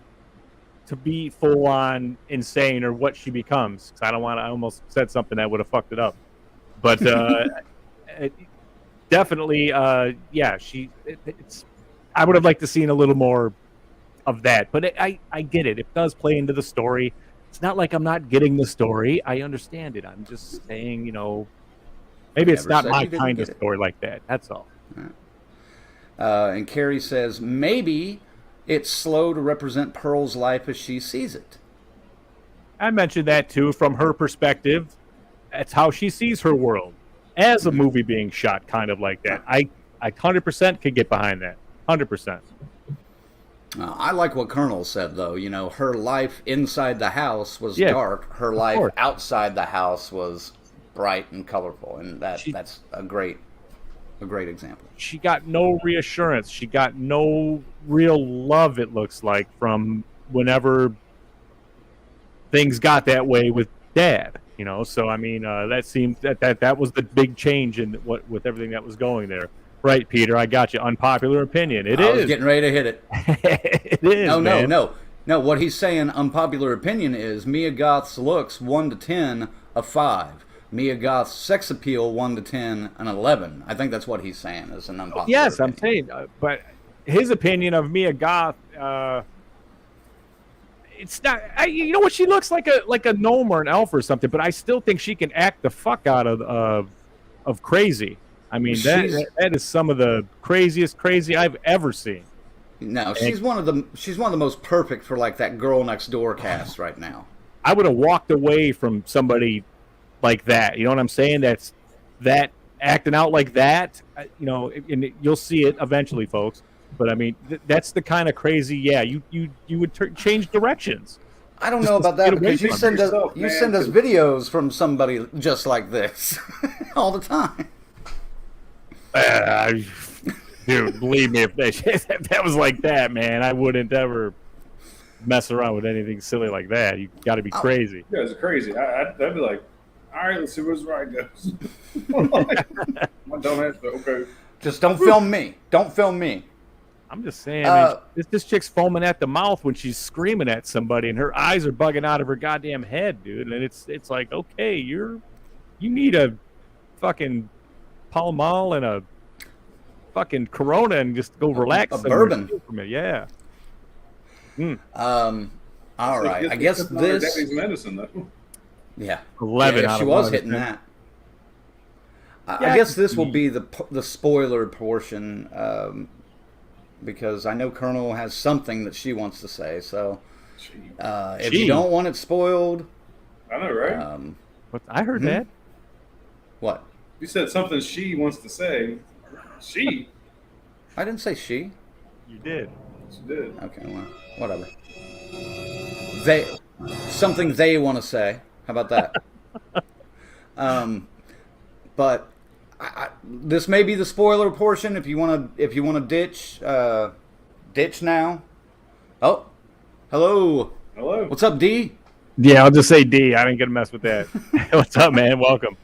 to be full on insane or what she becomes. I almost said something that would have fucked it up. But definitely, yeah. I would have liked to seen a little more of that. But I get it. It does play into the story. It's not like I'm not getting the story. I understand it. I'm just saying, maybe it's not my kind of story like that. That's all. And Carrie says, maybe it's slow to represent Pearl's life as she sees it. I mentioned that too, from her perspective. That's how she sees her world, as a movie being shot kind of like that. I 100% could get behind that. 100%. I like what Colonel said, though. Her life inside the house was dark. Her life outside the house was bright and colorful, and that's a great example. She got no reassurance. She got no real love, it looks like, from whenever things got that way with Dad. So I mean, that seemed that was the big change in with everything that was going there. Right, Peter, I got you. Unpopular opinion. I was getting ready to hit it. It is. No. What he's saying, unpopular opinion, is Mia Goth's looks 1 to 10, a 5. Mia Goth's sex appeal 1 to 10, an 11. I think that's what he's saying is an unpopular. Yes, opinion. I'm saying, but his opinion of Mia Goth. It's not. You know what? She looks like a gnome or an elf or something. But I still think she can act the fuck out of crazy. I mean, that is some of the craziest crazy I've ever seen. No, she's one of the most perfect for like that Girl Next Door cast right now. I would have walked away from somebody like that. You know what I'm saying? That acting out like that. And you'll see it eventually, folks. But I mean, that's the kind of crazy. Yeah, you would change directions. I don't know about that because you send us videos from somebody just like this all the time. Dude, believe me, if that was like that, man, I wouldn't ever mess around with anything silly like that. You got to be crazy. You guys are crazy. I'd be like, all right, let's see where this ride goes. My dumbass, but okay. Just don't film me. Don't film me. I'm just saying, this chick's foaming at the mouth when she's screaming at somebody, and her eyes are bugging out of her goddamn head, dude. And it's like, okay, you need a fucking Pall Mall and a fucking Corona and just go relax. A bourbon. Yeah. All right. I guess this. Daddy's medicine, though. Yeah. 11. Yeah, she was hitting that. I guess this will be the spoiler portion. Because I know Colonel has something that she wants to say. So, if you don't want it spoiled, I know, right? I heard that. What? You said something she wants to say. She? I didn't say she. You did. She did. Okay, well, whatever. something they want to say. How about that? But this may be the spoiler portion. If you want to ditch, ditch now. Oh, hello. Hello. What's up, D? Yeah, I'll just say D. I didn't get to mess with that. What's up, man? Welcome.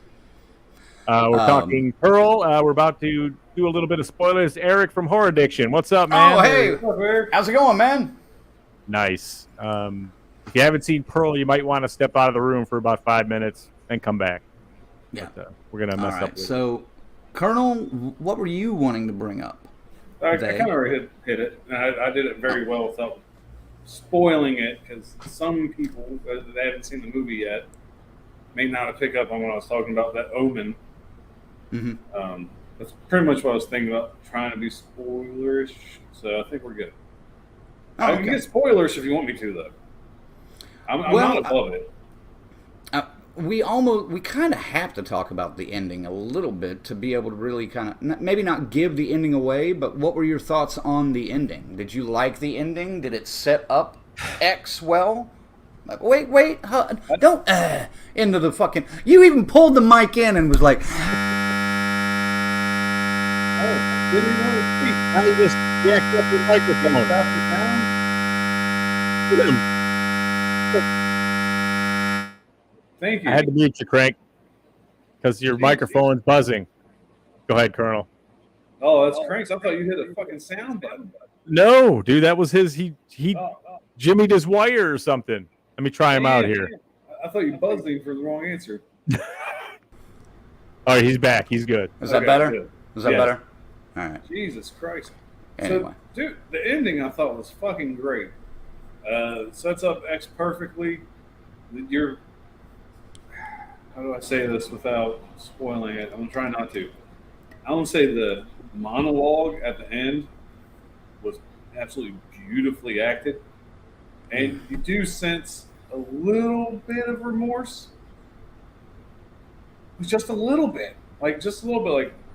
We're talking Pearl. We're about to do a little bit of spoilers. Eric from Horror Addiction. What's up, man? Oh, hey. How's it going, man? Nice. If you haven't seen Pearl, you might want to step out of the room for about 5 minutes and come back. Yeah. But, we're going to mess up with So, Colonel, what were you wanting to bring up? I kind of already hit it. I did it very well without spoiling it, because some people that haven't seen the movie yet may not have picked up on what I was talking about, that Omen. Mm-hmm. That's pretty much what I was thinking about, trying to be spoilerish. So I think we're good. I can get spoilers if you want me to, though. I'm not above it. We kind of have to talk about the ending a little bit to be able to really kind of, maybe not give the ending away, but what were your thoughts on the ending? Did you like the ending? Did it set up X well? Wait, don't, into the fucking, you even pulled the mic in and was like, Didn't even want to speak. I just jacked up your microphone. Thank you. I had to mute you, Crank, because your microphone's buzzing. Go ahead, Colonel. Oh, that's Cranks. I thought you hit a fucking sound button. No, dude, that was his. He jimmied his wire or something. Let me try him out here. I thought you buzzed him for the wrong answer. All right, he's back. He's good. Is that better? Is that better? All right. Jesus Christ. Anyway. So, dude, the ending I thought was fucking great. Sets up X perfectly. How do I say this without spoiling it? I'm going to try not to. I want to say the monologue at the end was absolutely beautifully acted. And you do sense a little bit of remorse. Just a little bit. Like,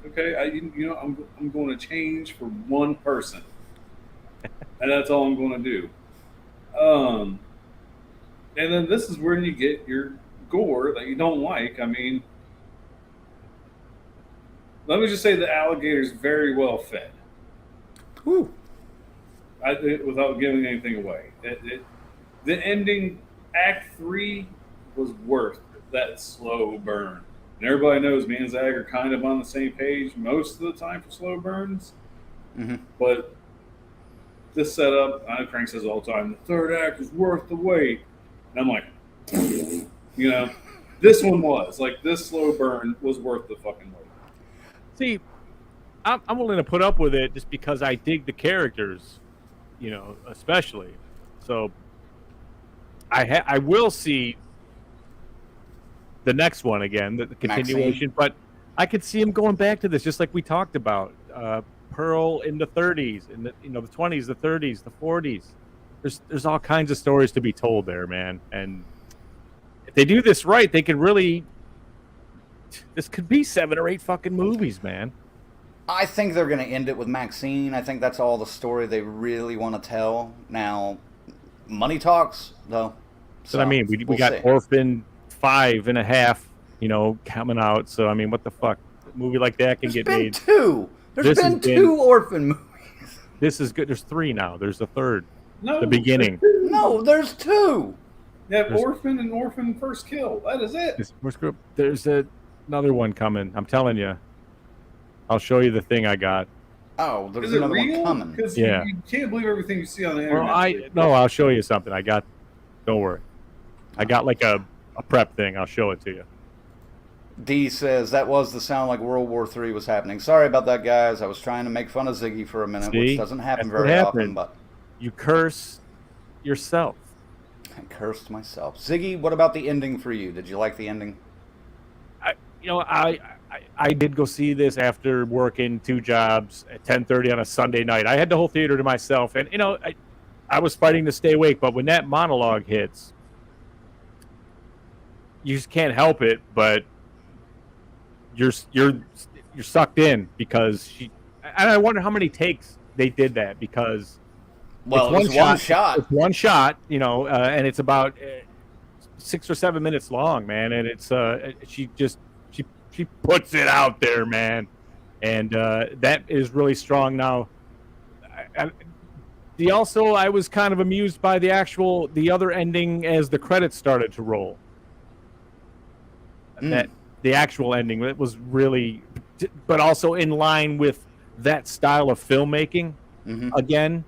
okay, I'm going to change for one person. And that's all I'm going to do. And then this is where you get your gore that you don't like. I mean, let me just say the alligator's very well fed. Whew. Without giving anything away. The ending, Act 3, was worth that slow burn. And everybody knows me and Zach are kind of on the same page most of the time for slow burns. Mm-hmm. But this setup, I know Crank says all the time, the third act is worth the wait. And I'm like, this one was. Like, this slow burn was worth the fucking wait. See, I'm willing to put up with it just because I dig the characters, especially. So I will see the next one again, the continuation, but I could see him going back to this, just like we talked about. Pearl in the 30s, in the 20s, the 30s, the 40s. There's all kinds of stories to be told there, man. And if they do this right, they could really. This could be 7 or 8 fucking movies, man. I think they're going to end it with Maxine. I think that's all the story they really want to tell. Now, money talks, though. So I mean, we got see. Orphan 5.5, coming out. So I mean, what the fuck? A movie like that can get made. There's been two Orphan movies. This is good. There's 3 now. There's a third. No, the beginning. No, there's 2. Yeah, Orphan and Orphan First Kill. That is it. There's another one coming. I'm telling you. I'll show you the thing I got. Oh, there's another one coming. Because yeah. you can't believe everything you see on the internet. Well, I'll show you something. Don't worry. I got like a prep thing. I'll show it to you. D says that was the sound like World War III was happening. Sorry about that, guys. I was trying to make fun of Ziggy for a minute, which doesn't happen very often. But you curse yourself. I cursed myself. Ziggy, what about the ending for you? Did you like the ending? I did go see this after working 2 jobs at 10:30 on a Sunday night. I had the whole theater to myself, and I was fighting to stay awake. But when that monologue hits, you just can't help it. But you're sucked in because and I wonder how many takes they did that, because it's one shot. It's one shot, and it's about 6 or 7 minutes long, man, and it's she puts it out there, man, and that is really strong. Now, I was kind of amused by the other ending as the credits started to roll. That the actual ending, that was really, but also in line with that style of filmmaking. Again,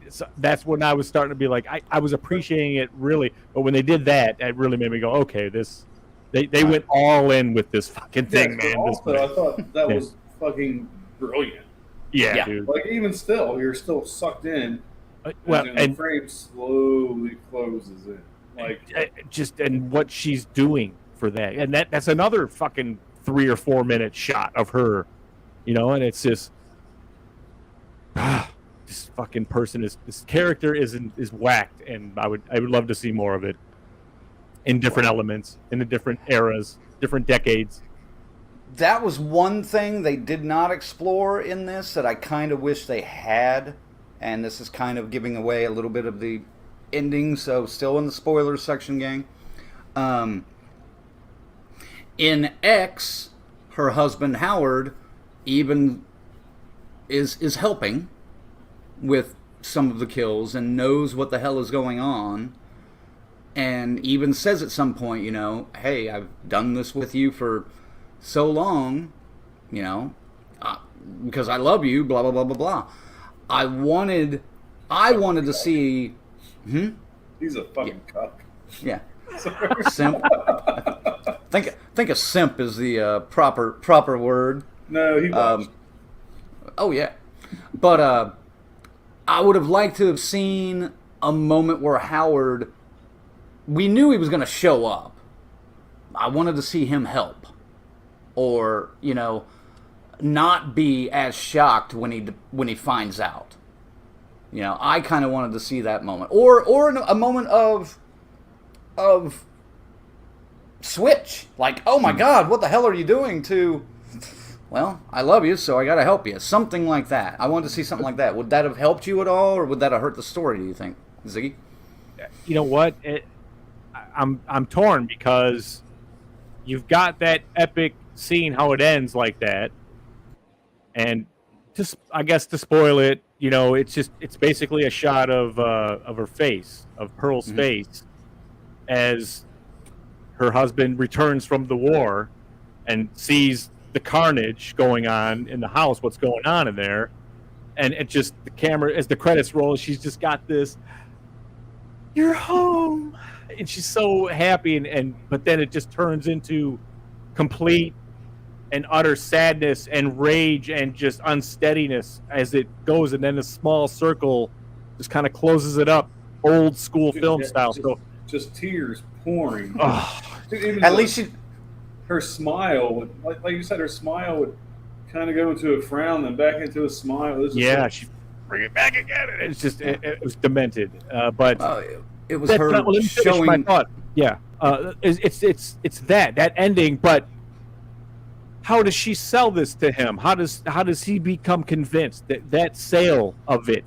so that's when I was starting to be like, I was appreciating it really, but when they did that, it really made me go, okay, they went all in with this fucking thing, man. Also, I thought that was fucking brilliant. Yeah, dude. Like, even still, you're still sucked in. And the frame slowly closes in. Like, and what she's doing for that, and that's another fucking 3 or 4 minute shot of her, and it's just, this fucking person this character is whacked, and I would love to see more of it in different elements, in the different eras, different decades. That was one thing they did not explore in this that I kind of wish they had, and this is kind of giving away a little bit of the ending, so still in the spoilers section, gang. In X, her husband Howard even is helping with some of the kills and knows what the hell is going on, and even says at some point, hey, I've done this with you for so long, because I love you, blah blah blah blah blah. I wanted to see. He's a fucking cuck. Yeah, simp. I think a simp is the proper word. No, he was. Oh yeah, but I would have liked to have seen a moment where Howard. We knew he was going to show up. I wanted to see him help, or not be as shocked when he finds out. I kind of wanted to see that moment, or a moment of switch, like, oh my God, what the hell are you doing? To, well, I love you, so I got to help you. Something like that. I wanted to see something like that. Would that have helped you at all, or would that have hurt the story? Do you think, Ziggy? You know what? I'm torn, because you've got that epic scene, how it ends like that, and just, I guess, to spoil it, it's basically a shot of her face, of Pearl's face, as her husband returns from the war and sees the carnage going on in the house, what's going on in there, and it just, the camera, as the credits roll, she's just got this, you're home, and she's so happy, but then it just turns into complete and utter sadness and rage and just unsteadiness as it goes, and then a small circle just kind of closes it up, old school film style. Just tears pouring. Dude, at least her smile would, like you said, her smile would kind of go into a frown, then back into a smile. She bring it back again. It's just it was demented, but it was her showing my thought. Yeah, it's that ending, but how does she sell this to him? How does he become convinced that sale of it?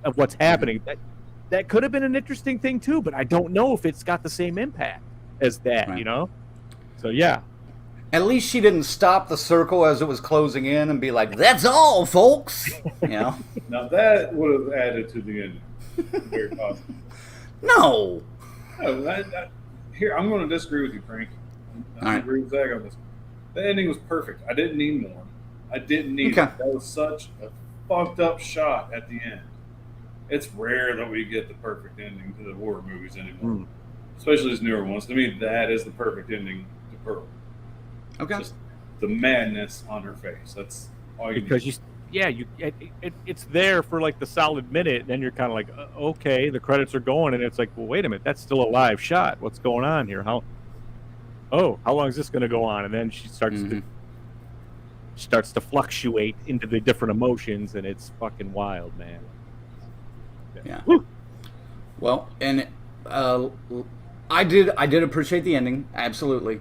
Of what's happening. That could have been an interesting thing too, but I don't know if it's got the same impact as that. Right. So yeah. At least she didn't stop the circle as it was closing in and be like, "That's all, folks." Now that would have added to the ending. Very possible. No. Here, I'm going to disagree with you, Frank. I agree with Zach on this. The ending was perfect. I didn't need more. I didn't need it. That was such a fucked up shot at the end. It's rare that we get the perfect ending to the horror movies anymore, especially these newer ones. To me, that is the perfect ending to Pearl. Okay. Just the madness on her face. That's all you need. It's there for like the solid minute, and then you're kind of like, okay, the credits are going, and it's like, well, wait a minute, that's still a live shot. What's going on here? How long is this going to go on? And then she starts to fluctuate into the different emotions, and it's fucking wild, man. Yeah. Woo. Well, and I did appreciate the ending, absolutely.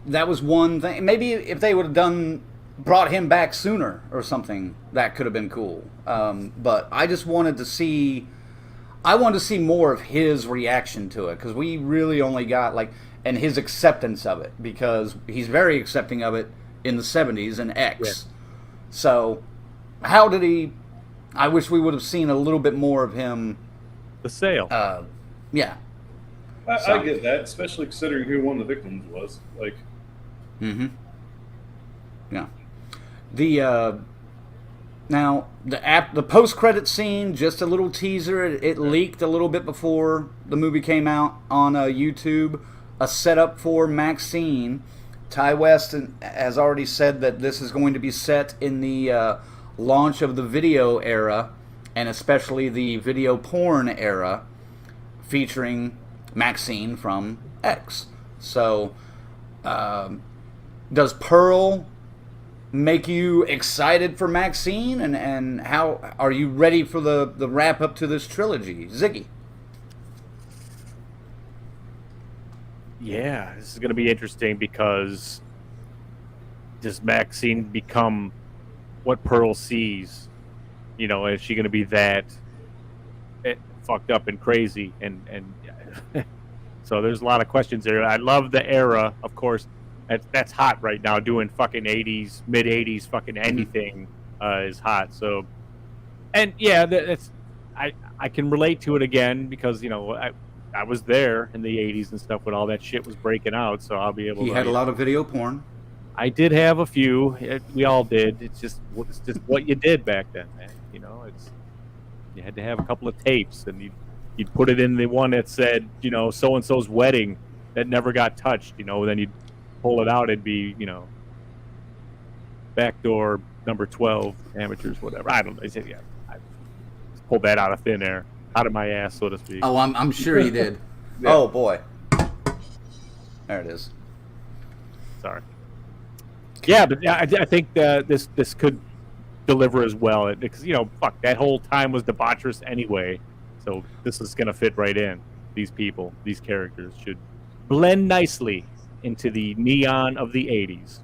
That was one thing. Maybe if they would have brought him back sooner or something, that could have been cool. But I just wanted to see I wanted to see more of his reaction to it, because we really only got, like, and his acceptance of it, because he's very accepting of it in the 70s and X. Yeah. So, how did he... I wish we would have seen a little bit more of him. The sale. Yeah. I get that, especially considering who one of the victims was. Like, yeah. The now the post-credit scene, just a little teaser. It leaked a little bit before the movie came out on YouTube. A setup for Maxine. Ty West has already said that this is going to be set in the launch of the video era, and especially the video porn era, featuring Maxine from X. So, does Pearl make you excited for Maxine? And how are you ready for the wrap up to this trilogy? Ziggy? Yeah, this is going to be interesting, because does Maxine become what Pearl sees? You know, is she going to be that fucked up and crazy? And so there's a lot of questions there. I love the era, of course. That's hot right now. Doing fucking 80s, mid 80s, fucking anything is hot. So, and yeah, that's I can relate to it again, because you know I was there in the 80s and stuff when all that shit was breaking out, so I'll be able to... He had a lot of video porn. I did have a few. We all did. It's just what you did back then, man. You know, you had to have a couple of tapes, and you'd put it in the one that said, you know, so-and-so's wedding that never got touched, you know, then you'd pull it out, it'd be, you know, backdoor number 12, amateurs, whatever. I don't know. I pulled that out of thin air. Out of my ass, so to speak. Oh, I'm sure he did. Yeah. Oh boy, there it is. Sorry. Yeah, but I think this could deliver as well, because you know, fuck, that whole time was debaucherous anyway. So this is gonna fit right in. These people, these characters should blend nicely into the neon of the 80s.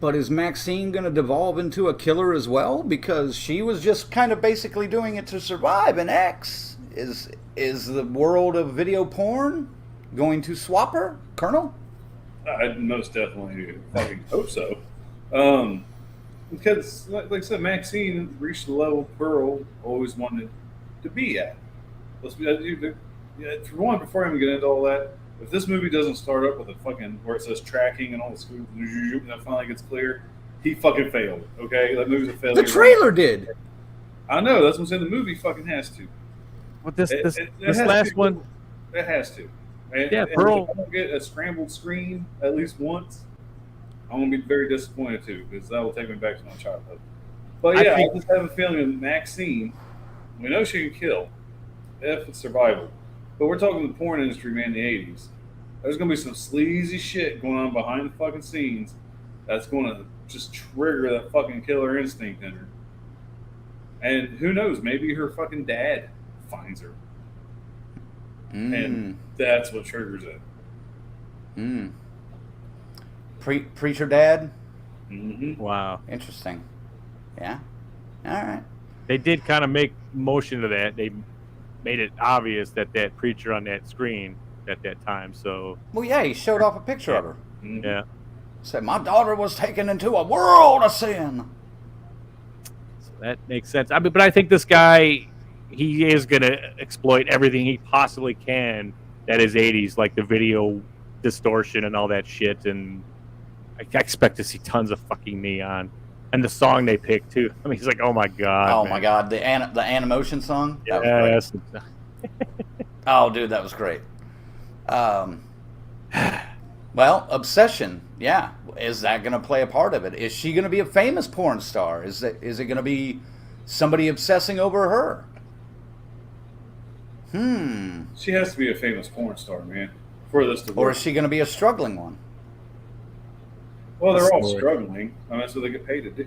But is Maxine going to devolve into a killer as well? Because she was just kind of basically doing it to survive in X. Is the world of video porn going to swap her, Colonel? I most definitely fucking hope so. Because, like I said, Maxine reached the level Pearl always wanted to be at. For one, before I even get into all that, if this movie doesn't start up with a fucking where it says tracking and all the screws and that finally gets clear, he fucking failed. Okay, that movie's a failure. The trailer did. I know. That's what I'm saying. The movie fucking has to. But this last one, it has to. And, yeah, and Pearl. if I don't get a scrambled screen at least once, I'm gonna be very disappointed too, because that will take me back to my childhood. But yeah, I just have a feeling that Maxine, we know she can kill if it's survival. But we're talking the porn industry, man, in the 80s. There's going to be some sleazy shit going on behind the fucking scenes that's going to just trigger that fucking killer instinct in her. And who knows, maybe her fucking dad finds her. And that's what triggers it. Preacher dad? Wow. Interesting. Yeah. All right. They did kind of make motion of that. They made it obvious that preacher on that screen at that time. So, well, yeah, he showed off a picture of her. Yeah, said my daughter was taken into a world of sin. So that makes sense. But I think this guy, he is gonna exploit everything he possibly can that is 80s, like the video distortion and all that shit. And I expect to see tons of fucking neon. And the song they picked too. I mean, he's like, "Oh my god!" Oh man. my god, the Animotion song. Yes. Oh, dude, that was great. Well, Obsession. Yeah, is that going to play a part of it? Is she going to be a famous porn star? Is it going to be somebody obsessing over her? She has to be a famous porn star, man, for this to work. Or is she going to be a struggling one? Well, they're all struggling. I mean, that's what they get paid to do.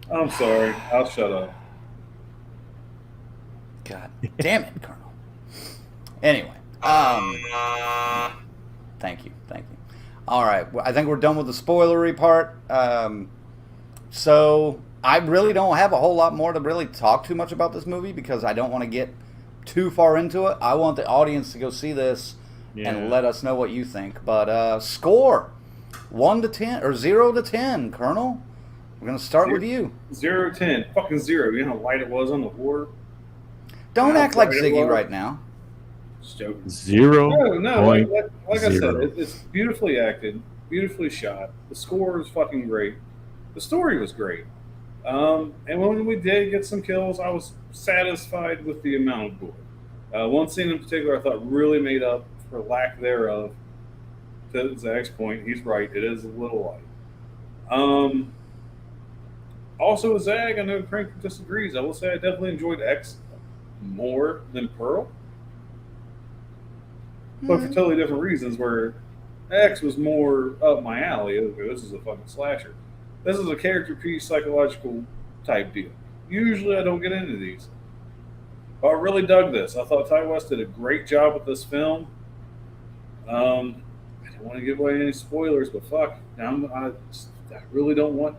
I'm sorry. I'll shut up. God damn it, Colonel. Anyway, thank you. So, I really don't have a whole lot more to really talk too much about this movie because I don't want to get too far into it. I want the audience to go see this and let us know what you think. But score 1 to 10 or 0 to 10, Colonel. We're gonna start with you. 0 to 10, fucking 0. You know how light it was on the board. Don't act like Ziggy right now. Just joking. 0. No. Like I said, it's beautifully acted, beautifully shot. The score is fucking great. The story was great. And when we did get some kills, I was satisfied with the amount of gore. One scene in particular I thought really made up for lack thereof. To Zach's point, he's right. It is a little light. Also with Zach, I know Crank disagrees. I will say I definitely enjoyed X more than Pearl. But for totally different reasons, where X was more up my alley. Okay, this is a fucking slasher. This is a character piece, psychological type deal. Usually I don't get into these. But I really dug this. I thought Ty West did a great job with this film. I don't want to give away any spoilers, but fuck. I really don't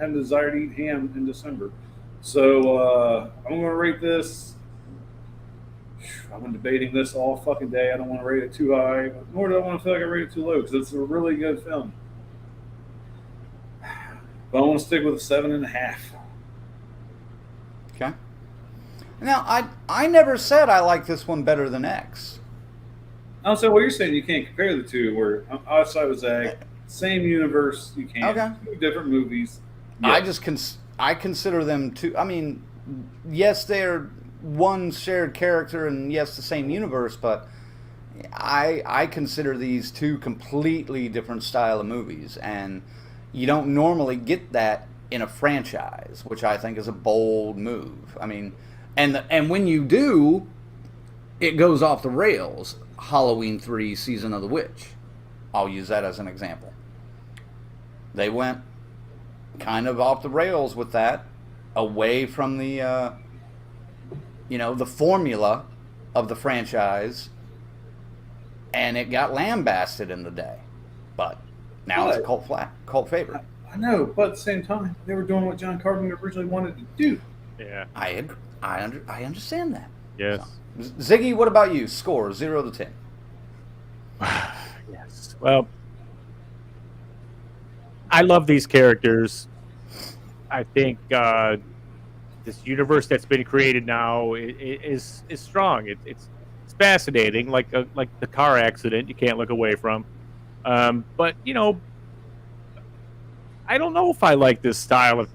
have a desire to eat ham in December. So I'm going to rate this. I've been debating this all fucking day. I don't want to rate it too high, nor do I want to feel like I rate it too low, because it's a really good film. But I want to stick with a 7.5. Okay. Now, I never said I like this one better than X. I'll say, well, you're saying you can't compare the two, where outside was Zach, same universe, you can't. Okay. Two different movies. Yes. I consider them two. I mean, yes, they're one shared character, and yes, the same universe, but I consider these two completely different style of movies, and you don't normally get that in a franchise, which I think is a bold move. I mean, and when you do, it goes off the rails. Halloween 3 Season of the Witch. I'll use that as an example. They went kind of off the rails with that, away from the the formula of the franchise, and it got lambasted in the day. But now it's a cult favorite. I know, but at the same time, they were doing what John Carpenter originally wanted to do. Yeah. I understand that. Yes. So, Ziggy, what about you? Score 0 to 10. Yes. Well, I love these characters. I think this universe that's been created now is strong. It's fascinating, like the car accident you can't look away from. But I don't know if I like this style of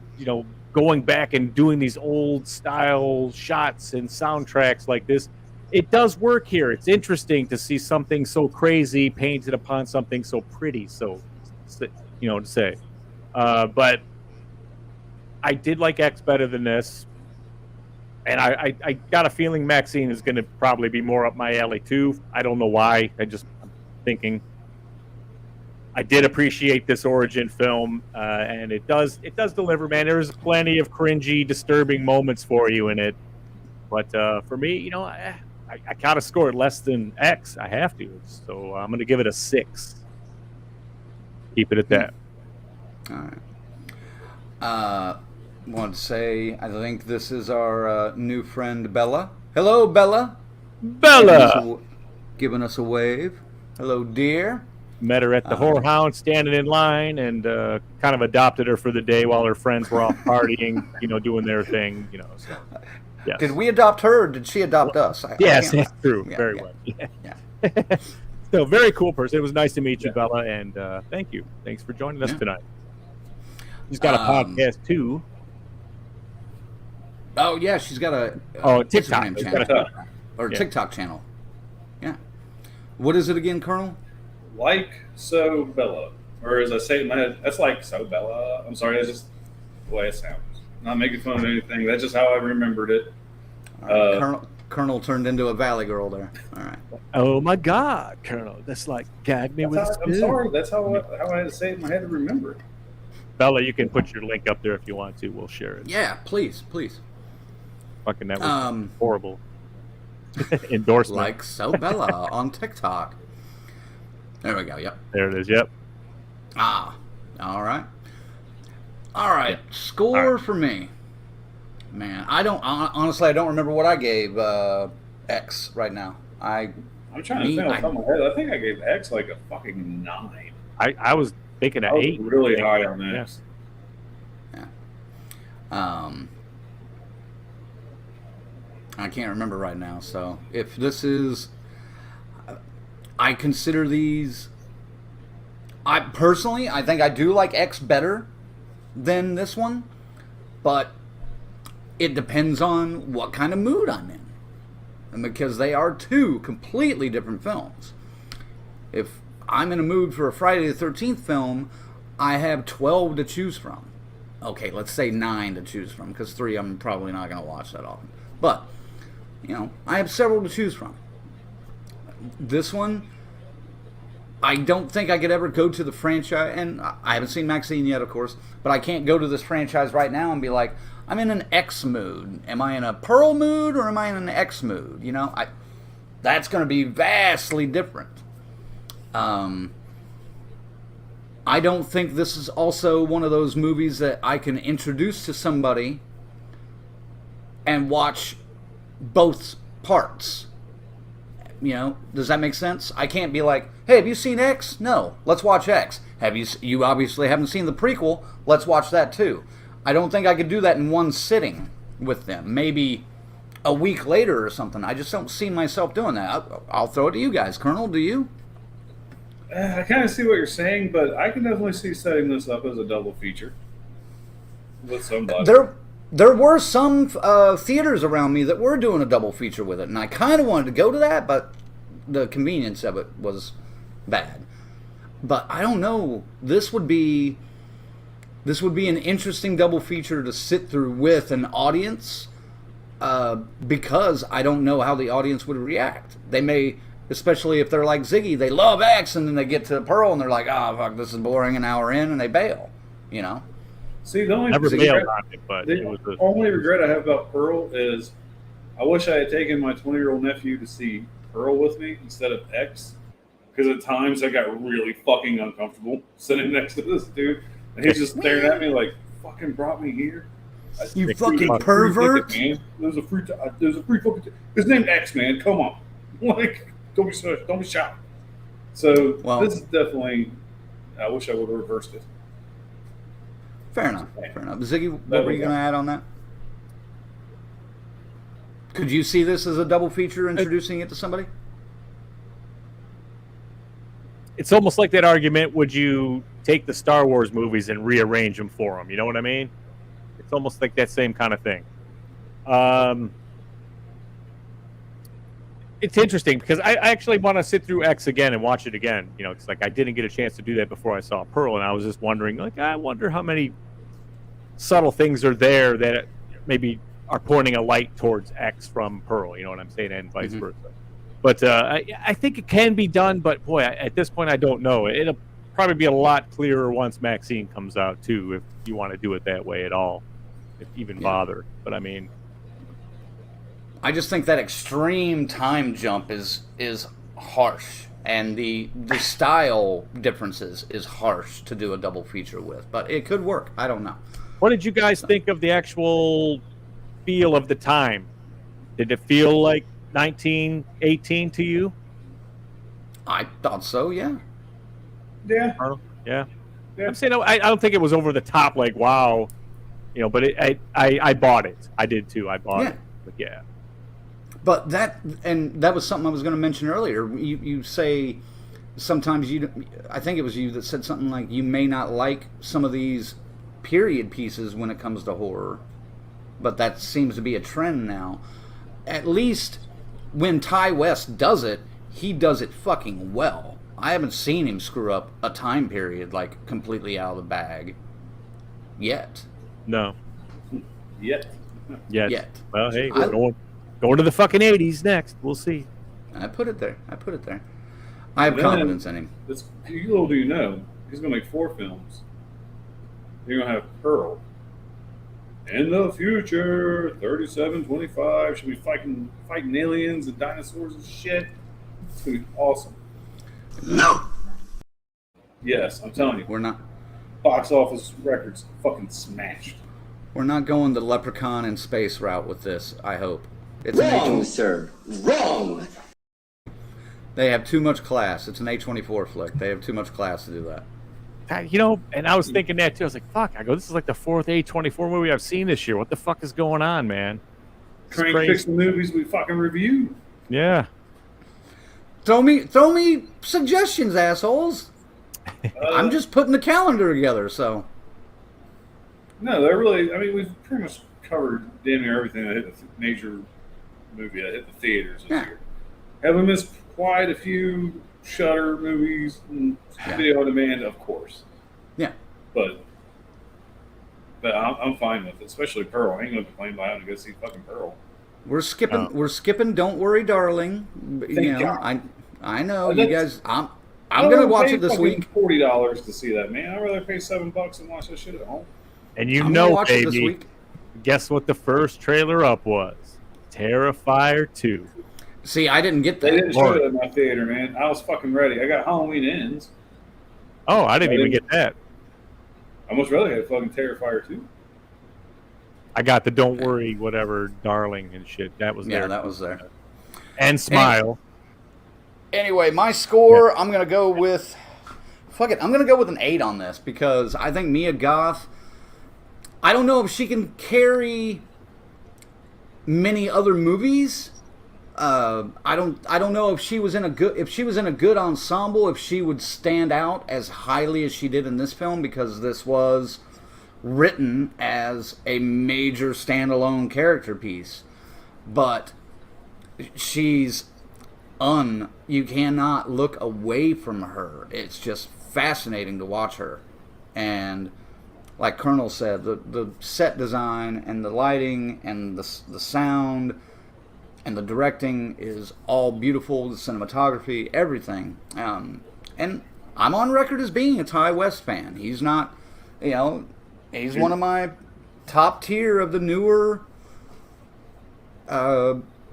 going back and doing these old style shots and soundtracks like this. It does work here. It's interesting to see something so crazy painted upon something so pretty. So, to say, but I did like X better than this, and I got a feeling Maxine is going to probably be more up my alley too. I don't know why. I'm thinking. I did appreciate this origin film, and it does deliver, man. There's plenty of cringy, disturbing moments for you in it, but for me, I gotta score it less than X. I have to, so I'm gonna give it a 6. Keep it at that. All right. Want to say I think this is our new friend Bella. Hello, Bella. Bella, giving us a wave. Hello, dear. met her at the whorehound, standing in line, and kind of adopted her for the day while her friends were off partying, doing their thing, So, yes. Did we adopt her, or did she adopt us? Yes, that's true. Yeah, very yeah. well. Yeah. So, very cool person. It was nice to meet you, Bella, and thank you. Thanks for joining us tonight. She's got a podcast too. Oh yeah, she's got a TikTok channel. TikTok channel. Yeah. What is it again, Colonel? Like So Bella, or as I say it in my head, that's like So Bella. I'm sorry, that's just the way it sounds. Not making fun of anything. That's just how I remembered it. Colonel turned into a Valley Girl there. All right. Oh my God, Colonel! That's like gag me with a spoon. I'm sorry. That's how I had to say it in my head to remember it. Bella, you can put your link up there if you want to. We'll share it. Yeah, please. Fucking that was horrible. Endorsement. Like So Bella on TikTok. There we go. Yep. There it is. Yep. All right. All right, score All right. for me. Man, I don't honestly. I don't remember what I gave X right now. I'm trying to think off the top of my head. I think I gave X like a fucking 9. I was thinking I of was 8. really high on X. Yeah. I can't remember right now. So if this is, I consider these. I personally, I think I do like X better than this one, but it depends on what kind of mood I'm in, and because they are two completely different films. If I'm in a mood for a Friday the 13th film, I have 12 to choose from. Okay, let's say 9 to choose from, because 3 I'm probably not going to watch that often. But, you know, I have several to choose from. This one, I don't think I could ever go to the franchise, and I haven't seen Maxine yet, of course, but I can't go to this franchise right now and be like, I'm in an X mood. Am I in a Pearl mood, or am I in an X mood? You know, that's going to be vastly different. I don't think this is also one of those movies that I can introduce to somebody and watch both parts. You know, does that make sense? I can't be like, hey, have you seen X? No, let's watch X. You obviously haven't seen the prequel, let's watch that too. I don't think I could do that in one sitting with them. Maybe a week later or something. I just don't see myself doing that. I'll throw it to you guys. Colonel, do you? I kind of see what you're saying, but I can definitely see setting this up as a double feature with somebody. There were some theaters around me that were doing a double feature with it, and I kind of wanted to go to that, but the convenience of it was bad. But I don't know. This would be an interesting double feature to sit through with an audience, because I don't know how the audience would react. They may, especially if they're like Ziggy, they love X, and then they get to Pearl and they're like, oh, fuck, this is boring, an hour in, and they bail, you know? See, the only only regret I have about Pearl is I wish I had taken my 20-year-old nephew to see Pearl with me instead of X, because at times I got really fucking uncomfortable sitting next to this dude, and he's just staring at me like, fucking brought me here. You fucking pervert. There's a free fucking his name's X, man. Come on. Like, don't be shy. So this is definitely, I wish I would have reversed it. Fair enough. Ziggy, what were you going to add on that? Could you see this as a double feature, introducing it to somebody? It's almost like that argument, would you take the Star Wars movies and rearrange them for them? You know what I mean? It's almost like that same kind of thing. It's interesting because I actually want to sit through X again and watch it again. You know, it's like I didn't get a chance to do that before I saw Pearl, and I was just wondering, like, I wonder how many subtle things are there that maybe are pointing a light towards X from Pearl. You know what I'm saying, and vice versa. But I think it can be done. But boy, at this point, I don't know. It'll probably be a lot clearer once Maxine comes out too, if you want to do it that way at all, if even bother. But I mean, I just think that extreme time jump is harsh, and the style differences is harsh to do a double feature with. But it could work. I don't know. What did you guys think of the actual feel of the time? Did it feel like 1918 to you? I thought so. Yeah. Yeah. I'm saying I don't think it was over the top. Like, wow, you know. But I bought it. I did too. I bought it. But yeah. But that was something I was going to mention earlier. You say sometimes I think it was you that said something like you may not like some of these period pieces when it comes to horror, but that seems to be a trend now. At least when Ty West does it, he does it fucking well. I haven't seen him screw up a time period like completely out of the bag yet. No. Yet. Well, hey, we're going to the fucking 80s next. We'll see. I put it there. I have confidence in him. Little do you know, he's going to make 4 films. You're going to have Pearl. In the future, 3725, should be fighting aliens and dinosaurs and shit. It's going to be awesome. No. Yes, I'm telling you. We're not box office records fucking smashed. We're not going the Leprechaun in space route with this, I hope. It's Wrong, sir. Wrong. They have too much class. It's an A24 flick. They have too much class to do that. And I was thinking that too. I was like, fuck. I go, this is like the fourth A24 movie I've seen this year. What the fuck is going on, man? Trying to fix the movies we fucking review. Yeah. Throw me suggestions, assholes. I'm just putting the calendar together, so. No, they're really. I mean, we've pretty much covered damn near everything that hit the major movie that hit the theaters this year. Haven't missed quite a few Shudder movies and video on demand, of course. Yeah. But I'm fine with it, especially Pearl. I ain't gonna complain about having to go see fucking Pearl. We're skipping Don't Worry, Darling. I know you guys. I'm gonna watch it this week. $40 to see that, man. I'd rather pay $7 and watch that shit at home. And baby, guess what the first trailer up was? Terrifier 2. See, I didn't get that. They didn't show it in my theater, man. I was fucking ready. I got Halloween Ends. Oh, I didn't even get that. I much rather have fucking Terrifier 2. I got the Don't Worry, whatever, Darling and shit. That was there. Yeah, that was there. And Smile. Anyway, my score, I'm going to go with... Fuck it, I'm going to go with an 8 on this because I think Mia Goth... I don't know if she can carry many other movies. I don't know if she was in a good ensemble, if she would stand out as highly as she did in this film, because this was written as a major standalone character piece. But she's you cannot look away from her. It's just fascinating to watch her. And like Colonel said, the set design and the lighting and the sound and the directing is all beautiful. The cinematography, everything. And I'm on record as being a Ty West fan. He's not, he's one of my top tier of the newer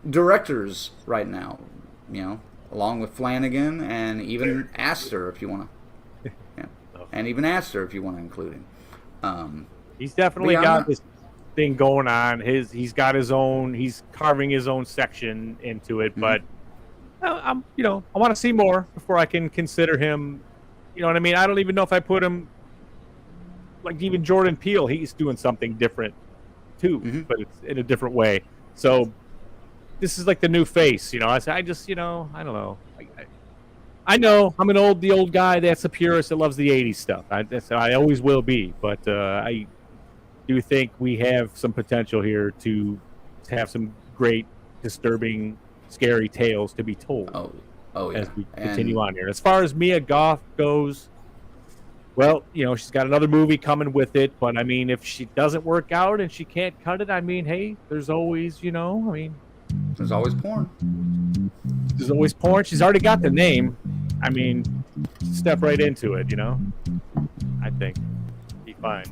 directors right now. Along with Flanagan and even Astor, if you want to. Yeah. And even Astor, if you want to include him. He's definitely got this thing going on. He's got his own. He's carving his own section into it. But I want to see more before I can consider him. You know what I mean? I don't even know if I put him like even Jordan Peele. He's doing something different too, but it's in a different way. So this is like the new face. I just I don't know. I know I'm the old guy that's a purist that loves the 80s stuff. I always will be, but I do think we have some potential here to have some great, disturbing, scary tales to be told as we continue on here. As far as Mia Goth goes, well, she's got another movie coming with it, but I mean, if she doesn't work out and she can't cut it, I mean, hey, there's always, there's always porn. There's always porn. She's already got the name. I mean, step right into it, I think. Be fine.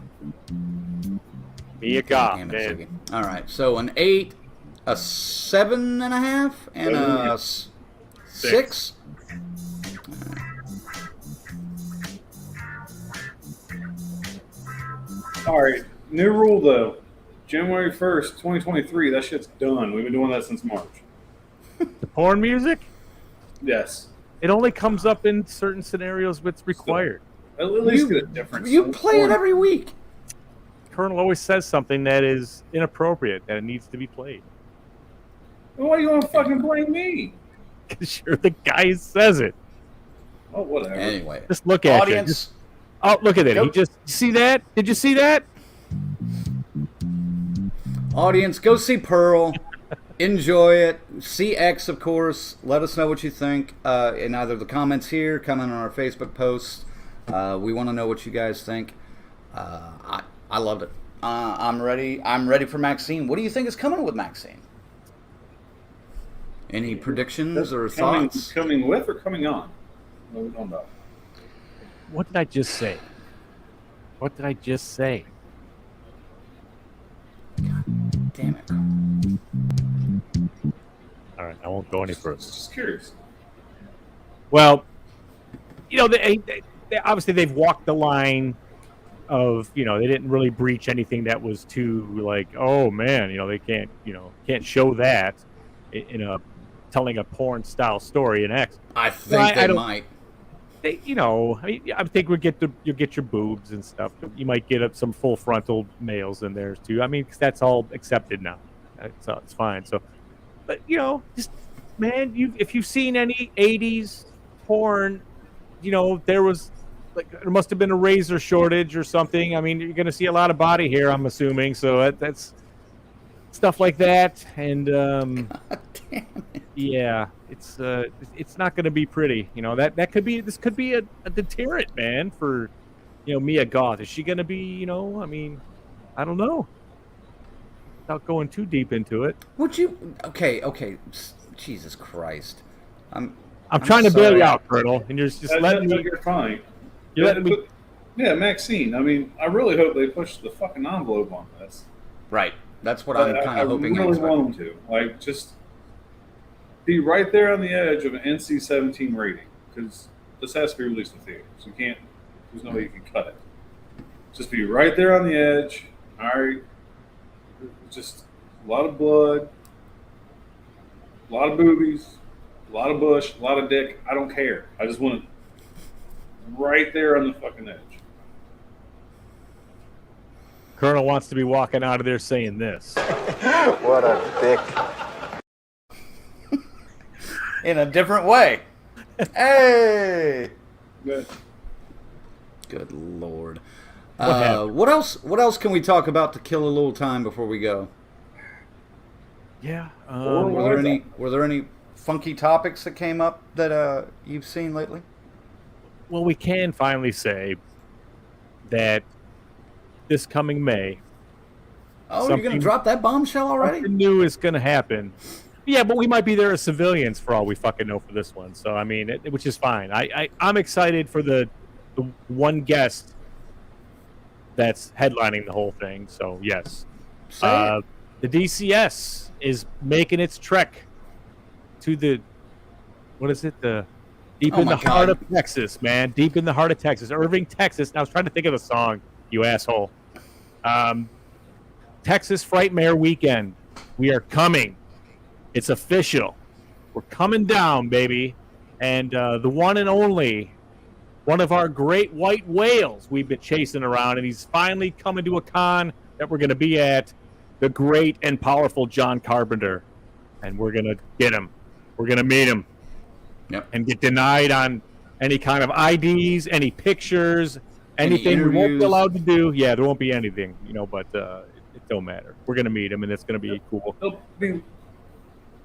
Mia Goth, man. All right, so an 8, a 7.5, and a 6. All right, new rule though. January 1st, 2023, that shit's done. We've been doing that since March. The porn music? Yes. It only comes up in certain scenarios what's required. At least get a difference. You play it every week. Colonel always says something that is inappropriate, that it needs to be played. Well, why do you want to fucking blame me? Because you're the guy who says it. Oh, whatever. Anyway. Just look at Audience. Oh, look at it. He just, see that? Did you see that? Audience, go see Pearl. Enjoy it. See X, of course. Let us know what you think in either the comments here, comment on our Facebook posts. We want to know what you guys think. I loved it. I'm ready. I'm ready for Maxine. What do you think is coming with Maxine? Any predictions or thoughts? Coming with or coming on? What are we talking about? What did I just say? What did I just say? God damn it. All right, I won't go any further. Just curious. Well, they obviously they've walked the line of, you know, they didn't really breach anything that was too like, oh man, you know, they can't show that in a telling a porn style story in X. I think they might. They, you know, I think you'll get your boobs and stuff. You might get some full frontal males in there too. I mean, 'cause that's all accepted now. It's fine. So, but you know, just man, if you've seen any '80s porn, you know, there must have been a razor shortage or something. I mean, you're going to see a lot of body hair, I'm assuming. So that's stuff like that, and God damn it. yeah, it's not going to be pretty. You know, this could be a deterrent, man, for, you know, Mia Goth. Is she going to be, you know? I mean, I don't know. Without going too deep into it. Would you? Okay. Jesus Christ. I'm trying to sorry. bail you out, Colonel, and you're just letting me. You're fine. You're letting me. Yeah, Maxine. I mean, I really hope they push the fucking envelope on this. Right. That's what I'm kind of hoping. I really want them to. Like, just be right there on the edge of an NC-17 rating, because this has to be released in theaters. You can't. There's no way you can cut it. Just be right there on the edge. All right. Just a lot of blood, a lot of boobies, a lot of bush, a lot of dick. I don't care. I just want it right there on the fucking edge. Colonel wants to be walking out of there saying this. What a dick. In a different way. Hey. Good. Good Lord. What else can we talk about to kill a little time before we go? Yeah. Were there any funky topics that came up that you've seen lately? Well, we can finally say that this coming May. Oh, you're going to drop that bombshell already? Something new is going to happen. Yeah, but we might be there as civilians for all we fucking know for this one. So, I mean, which is fine. I'm excited for the one guest that's headlining the whole thing. So, yes. The DCS is making its trek to the, what is it? Deep in the heart of Texas, man. Deep in the heart of Texas. Irving, Texas. And I was trying to think of the song, you asshole. Texas Frightmare Weekend. We are coming. It's official. We're coming down, baby. And the one and only, one of our great white whales we've been chasing around, and he's finally coming to a con that we're going to be at, the great and powerful John Carpenter. And we're going to get him. We're going to meet him. Yep. And get denied on any kind of IDs, any pictures, anything we won't be allowed to do. Yeah, there won't be anything, you know, but it don't matter. We're going to meet him, and it's going to be cool.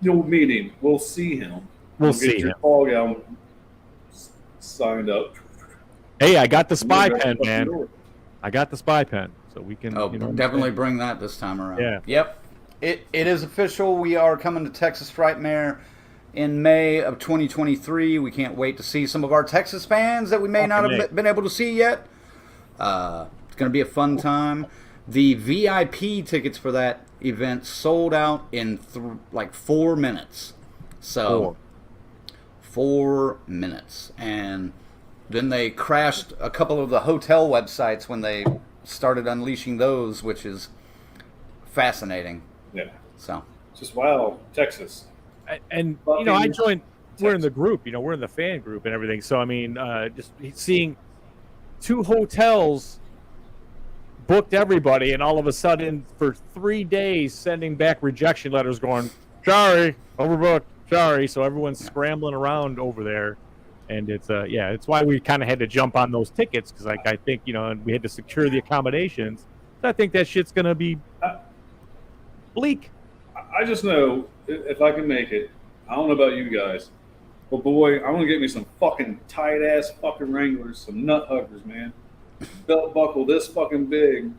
You'll meet him. We'll see him. We'll see him. Fog out signed up. Hey, I got the spy pen, man. I got the spy pen, so we can. Oh, definitely bring that this time around. Yeah. Yep. It is official. We are coming to Texas Frightmare in May of 2023. We can't wait to see some of our Texas fans that we may not have been able to see yet. It's going to be a fun time. The VIP tickets for that event sold out in 4 minutes. So 4 minutes. And then they crashed a couple of the hotel websites when they started unleashing those, which is fascinating. Yeah. So just wow, Texas. And you know, I joined. We're in the group. You know, we're in the fan group and everything. So I mean, just seeing 2 hotels booked everybody, and all of a sudden for 3 days sending back rejection letters, going, "Sorry, overbooked. Sorry." So everyone's scrambling around over there, and it's it's why we kind of had to jump on those tickets, because I think, you know, and we had to secure the accommodations. So I think that shit's gonna be bleak. I just know if I can make it. I don't know about you guys, but boy, I want to get me some fucking tight ass fucking Wranglers, some nut huggers, man. Belt buckle this fucking big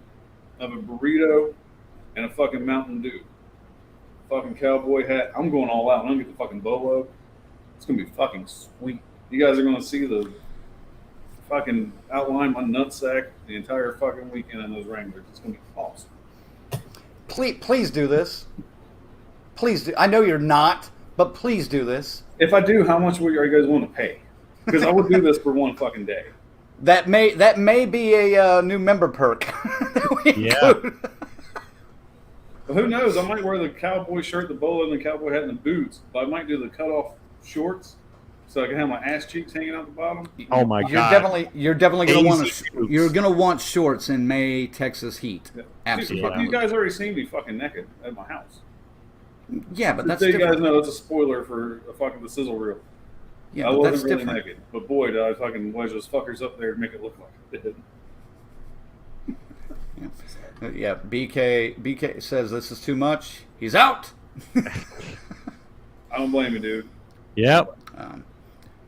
of a burrito and a fucking Mountain Dew. Fucking cowboy hat. I'm going all out. I'm gonna get the fucking bolo. It's gonna be fucking sweet. You guys are gonna see the fucking outline my nutsack the entire fucking weekend in those Wranglers. It's gonna be awesome. Please do this. Please do. I know you're not, but please do this. If I do, how much are you guys willing to pay? Because I would do this for one fucking day. That may be a new member perk. Yeah. Well, who knows? I might wear the cowboy shirt, the bowler, and the cowboy hat, and the boots. But I might do the cut-off shorts so I can have my ass cheeks hanging out the bottom. Oh my God! You're definitely gonna want Easy you're gonna want shorts in May Texas heat. Yeah. Absolutely. You guys already seen me fucking naked at my house. Yeah, but that's you different. guys know it's a spoiler for fucking the sizzle reel. Yeah, I but wasn't that's really different. naked, but boy, did I fucking wedge those fuckers up there to make it look like it did. Yeah, BK says this is too much. He's out. I don't blame you, dude. Yep.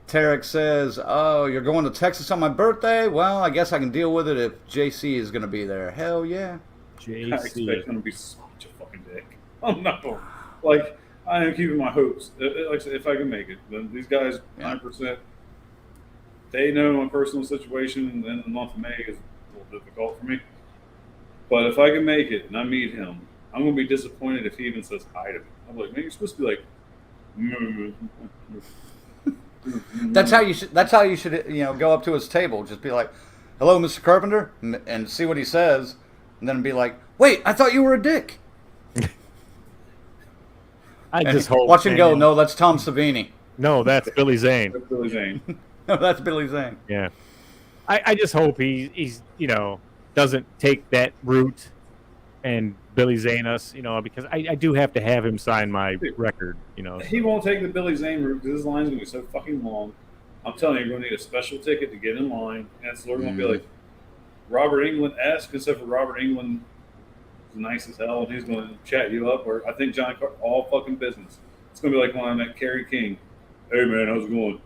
Tarek says, "Oh, you're going to Texas on my birthday? Well, I guess I can deal with it if JC is going to be there." Hell yeah. I expect JC. him to be such a fucking dick. Oh no! Like I am keeping my hopes. Like I said, if I can make it, then these guys 9%. They know my personal situation, and then the month of May is a little difficult for me. But if I can make it and I meet him, I'm gonna be disappointed if he even says hi to me. I'm like, man, you're supposed to be like. That's how you should go up to his table. Just be like, "Hello, Mr. Carpenter," and see what he says, and then be like, "Wait, I thought you were a dick." I just hope. Watch him go. man. No, that's Tom Savini. No, that's Billy Zane. That's Billy Zane. No, that's Billy Zane. Yeah. I just hope he's doesn't take that route and Billy Zane us, because I do have to have him sign my record, He won't take the Billy Zane route because his line's gonna be so fucking long. I'm telling you, you're gonna need a special ticket to get in line, and it's literally gonna be like Robert England-esque, except for Robert England is nice as hell, and he's gonna chat you up. Or I think John Carter, all fucking business. It's gonna be like when I met Kerry King. Hey man, how's it going?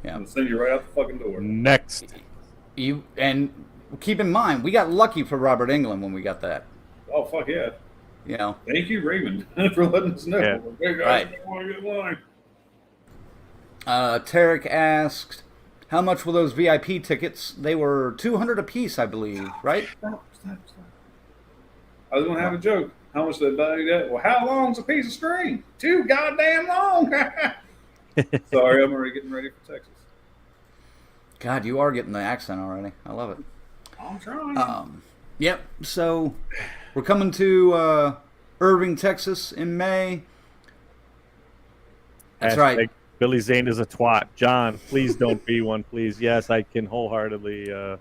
Yeah. And send you right out the fucking door. Next. And keep in mind, we got lucky for Robert England when we got that. Oh fuck yeah! Thank you, Raymond, for letting us know. Yeah. Hey guys, I want to get in line. Tarek asked, "How much were those VIP tickets? They were $200 a piece, I believe, right?" Stop. I was gonna have a joke. How much did they value that? Well, how long's a piece of string? Too goddamn long. Sorry, I'm already getting ready for Texas. God, you are getting the accent already. I love it. I'm trying. Yep. So we're coming to Irving, Texas in May. That's Hashtag right. Billy Zane is a twat. John, please don't be one, please. Yes, I can wholeheartedly.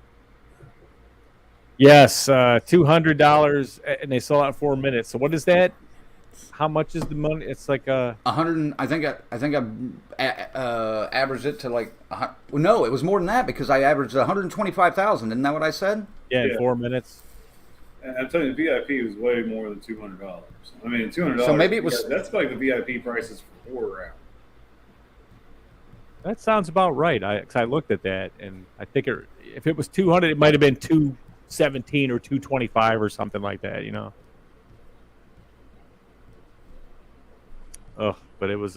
Yes, $200, and they sold out in 4 minutes. So what is that? How much is the money? It's like 100. I think I averaged it to like. No, it was more than that because I averaged 125,000. Isn't that what I said? Yeah, in 4 minutes. And I'm telling you, VIP was way more than $200. I mean, $200. So maybe it was. That's like the VIP prices for 4 rounds. That sounds about right. I looked at that, and I think if it was 200, it might have been 217 or 225 or something like that. Oh, but it was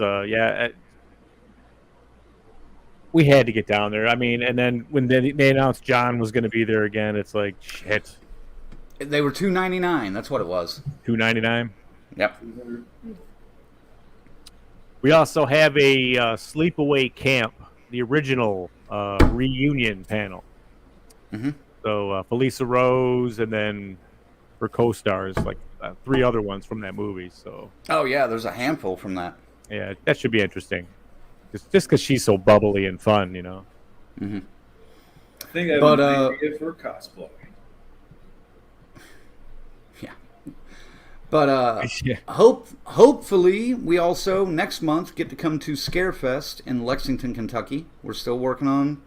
we had to get down there. I mean, and then when they announced John was going to be there again, it's like shit. They were $299. That's what it was. $299. Yep. We also have a sleepaway camp, the original reunion panel. Mm-hmm. So Felissa Rose, and then her co-stars, like 3 other ones from that movie. So. Oh yeah, there's a handful from that. Yeah, that should be interesting. Just because she's so bubbly and fun, Mm-hmm. I think I would be good for cosplay. Yeah. But hopefully we also next month get to come to Scarefest in Lexington, Kentucky. We're still working on